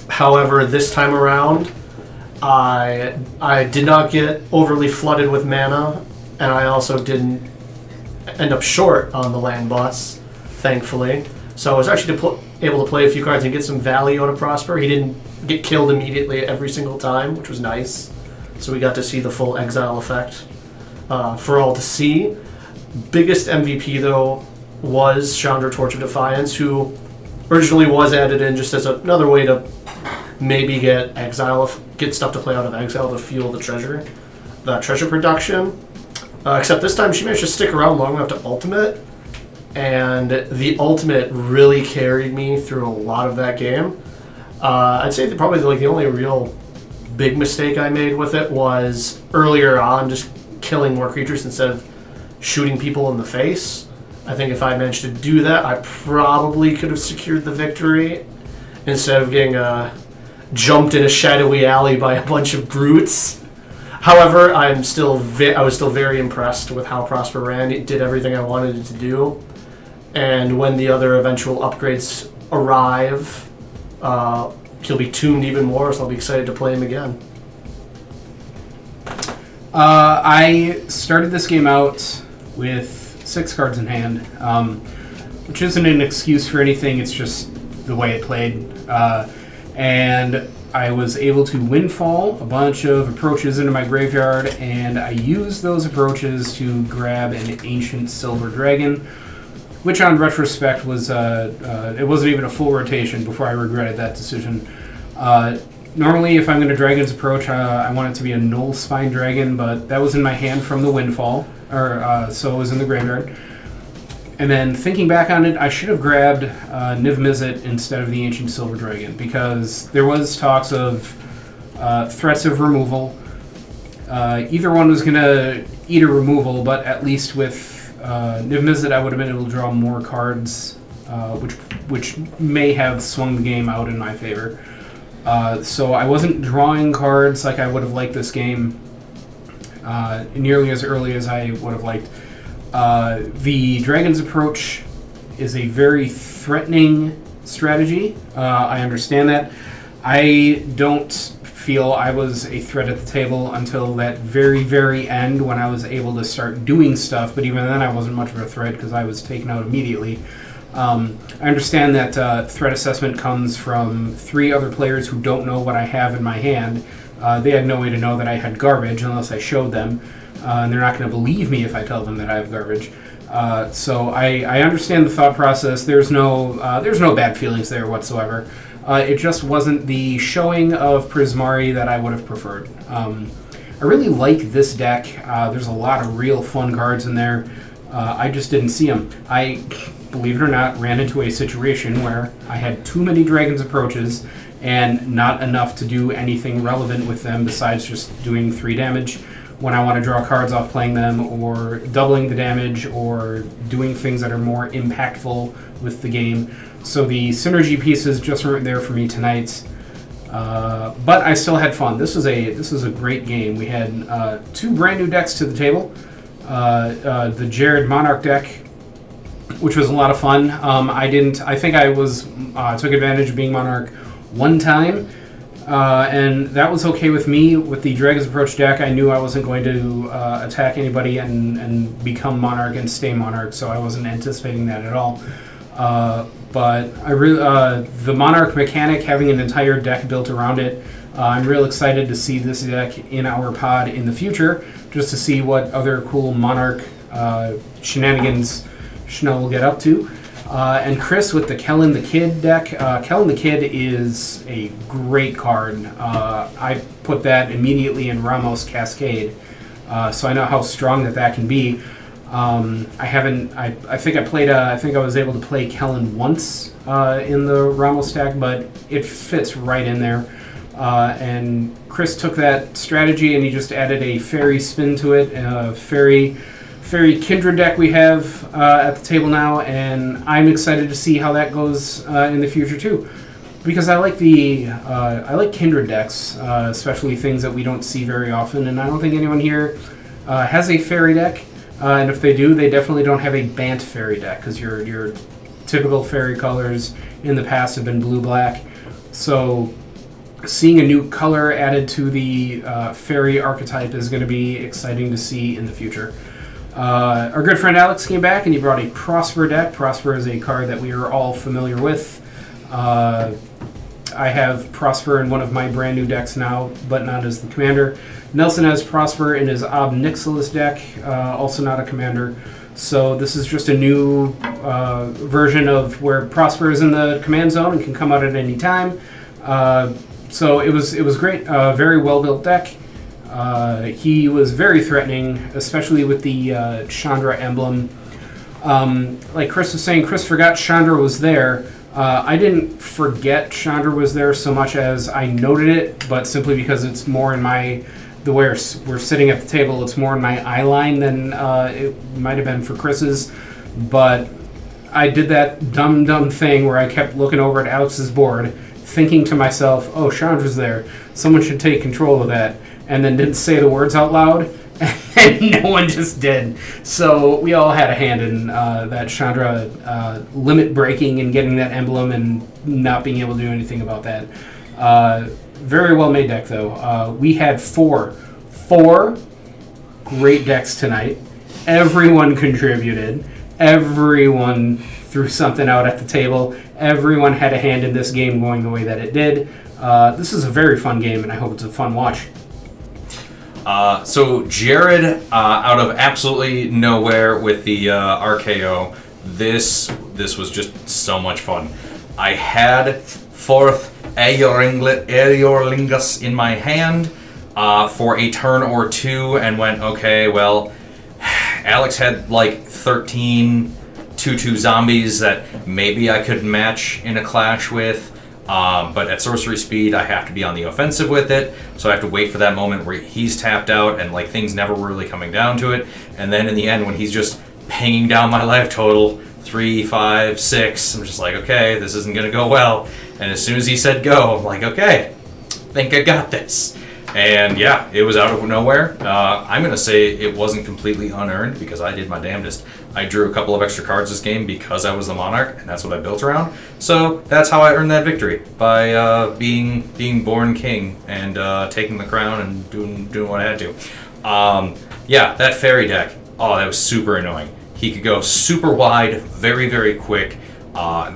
However, this time around, I did not get overly flooded with mana, and I also didn't end up short on the land boss, thankfully. So I was actually able to play a few cards and get some value out of Prosper. He didn't get killed immediately every single time, which was nice. So we got to see the full exile effect for all to see. Biggest MVP, though, was Chandra Torch of Defiance, who originally was added in just as another way to maybe get stuff to play out of exile to fuel the treasure production. Except this time she managed to stick around long enough to ultimate, and the ultimate really carried me through a lot of that game. I'd say that probably like the only real big mistake I made with it was earlier on just killing more creatures instead of shooting people in the face. I think if I managed to do that, I probably could have secured the victory instead of getting jumped in a shadowy alley by a bunch of brutes. However, I was still very impressed with how Prosper ran. It did everything I wanted it to do. And when the other eventual upgrades arrive, he'll be tuned even more, so I'll be excited to play him again. I started this game out with 6 cards in hand, which isn't an excuse for anything, it's just the way it played. And I was able to windfall a bunch of approaches into my graveyard, and I used those approaches to grab an ancient silver dragon, which on retrospect was, it wasn't even a full rotation before I regretted that decision. Normally, if I'm going to Dragon's Approach, I want it to be a Null Spine Dragon, but that was in my hand from the Windfall, so it was in the graveyard. And then thinking back on it, I should have grabbed Niv Mizzet instead of the Ancient Silver Dragon, because there was talks of threats of removal. Either one was going to eat a removal, but at least with Niv Mizzet, I would have been able to draw more cards, which may have swung the game out in my favor. So I wasn't drawing cards like I would have liked this game nearly as early as I would have liked. The Dragon's Approach is a very threatening strategy. I understand that. I don't feel I was a threat at the table until that very, very end when I was able to start doing stuff, but even then I wasn't much of a threat because I was taken out immediately. I understand that threat assessment comes from 3 other players who don't know what I have in my hand. They had no way to know that I had garbage unless I showed them, and they're not going to believe me if I tell them that I have garbage. So I understand the thought process. There's no bad feelings there whatsoever. It just wasn't the showing of Prismari that I would have preferred. I really like this deck. There's a lot of real fun cards in there. I just didn't see them. I, believe it or not, ran into a situation where I had too many Dragon's Approaches and not enough to do anything relevant with them besides just doing 3 damage when I want to draw cards off playing them, or doubling the damage, or doing things that are more impactful with the game. So the synergy pieces just weren't there for me tonight. But I still had fun. This was a great game. We had 2 brand new decks to the table. The Jared Monarch deck, which was a lot of fun. I think I took advantage of being Monarch one time, and that was okay with me. With the Dragon's Approach deck, I knew I wasn't going to attack anybody and become Monarch and stay Monarch, so I wasn't anticipating that at all. But I really, the Monarch mechanic, having an entire deck built around it, I'm real excited to see this deck in our pod in the future, just to see what other cool Monarch shenanigans Schnell will get up to. And Chris with the Kellan the Kid deck. Kellan the Kid is a great card. I put that immediately in Ramos Cascade, so I know how strong that can be. I think I was able to play Kellan once in the Ramos stack, but it fits right in there. And Chris took that strategy and he just added a fairy spin to it, a fairy Kindred deck we have at the table now, and I'm excited to see how that goes in the future too, because I like Kindred decks, especially things that we don't see very often, and I don't think anyone here has a fairy deck, and if they do, they definitely don't have a Bant fairy deck, because your typical fairy colors in the past have been blue-black, so seeing a new color added to the fairy archetype is going to be exciting to see in the future. Our good friend Alex came back and he brought a Prosper deck. Prosper is a card that we are all familiar with. I have Prosper in one of my brand new decks now, but not as the commander. Nelson has Prosper in his Ob Nixilis deck, also not a commander. So this is just a new version of where Prosper is in the command zone and can come out at any time. So it was great, very well built deck. He was very threatening, especially with the Chandra emblem, Like Chris was saying, Chris forgot Chandra was there. I didn't forget Chandra was there so much as I noted it, but simply because it's more in the way we're sitting at the table, it's more in my eye line than it might have been for Chris's. But I did that dumb thing where I kept looking over at Alex's board, thinking to myself, oh, Chandra's there. Someone should take control of that. And then didn't say the words out loud, and no one just did. So we all had a hand in that Chandra limit breaking and getting that emblem and not being able to do anything about that. Very well made deck, though. We had four great decks tonight. Everyone contributed. Everyone threw something out at the table. Everyone had a hand in this game going the way that it did. This is a very fun game, and I hope it's a fun watch. So Jared, out of absolutely nowhere with the RKO, this was just so much fun. I had fourth Aeorlingus in my hand for a turn or two and went, okay, well, Alex had like 13 2/2 zombies that maybe I could match in a clash with. But at sorcery speed, I have to be on the offensive with it, so I have to wait for that moment where he's tapped out and like things never really coming down to it. And then in the end, when he's just pinging down my life total, 3, 5, 6, I'm just like, okay, this isn't gonna go well. And as soon as he said go, I'm like, okay, think I got this. And yeah, it was out of nowhere. I'm gonna say it wasn't completely unearned because I did my damnedest. I drew a couple of extra cards this game because I was the monarch, and that's what I built around. So that's how I earned that victory, by being born king and taking the crown and doing what I had to. Yeah, that fairy deck. Oh, that was super annoying. He could go super wide, very, very quick.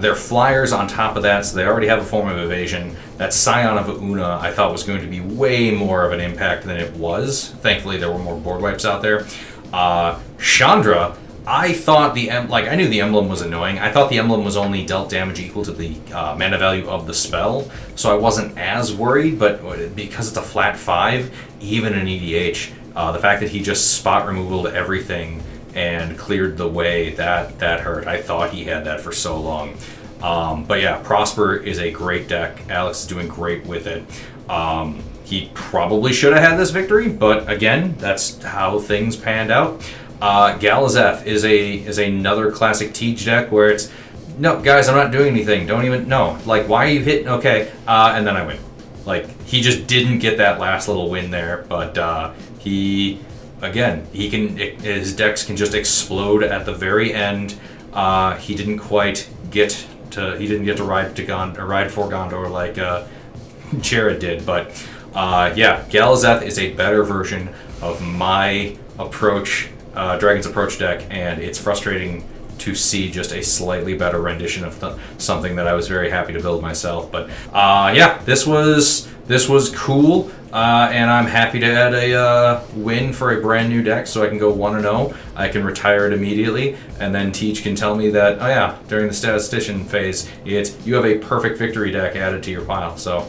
They're flyers on top of that, so they already have a form of evasion. That Scion of Una I thought was going to be way more of an impact than it was. Thankfully, there were more board wipes out there. Chandra, I thought I knew the emblem was annoying. I thought the emblem was only dealt damage equal to the mana value of the spell, so I wasn't as worried, but because it's a flat 5, even in EDH, the fact that he just spot removaled everything and cleared the way, that hurt. I thought he had that for so long. But yeah, Prosper is a great deck. Alex is doing great with it. He probably should have had this victory, but again, that's how things panned out. Galazeth is another classic Teej deck where it's, no, guys, I'm not doing anything. Don't even, no. Like, why are you hitting? Okay. And then I win. Like, he just didn't get that last little win there, but his decks can just explode at the very end. He didn't quite get to ride for Gondor like Jared did, but yeah, Galazeth is a better version of my approach, Dragon's Approach deck, and it's frustrating to see just a slightly better rendition of something that I was very happy to build myself. But yeah, this was cool, and I'm happy to add a win for a brand new deck, so I can go 1-0. I can retire it immediately, and then Teach can tell me that, oh yeah, during the statistician phase, you have a perfect victory deck added to your pile. So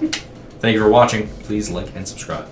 thank you for watching. Please like and subscribe.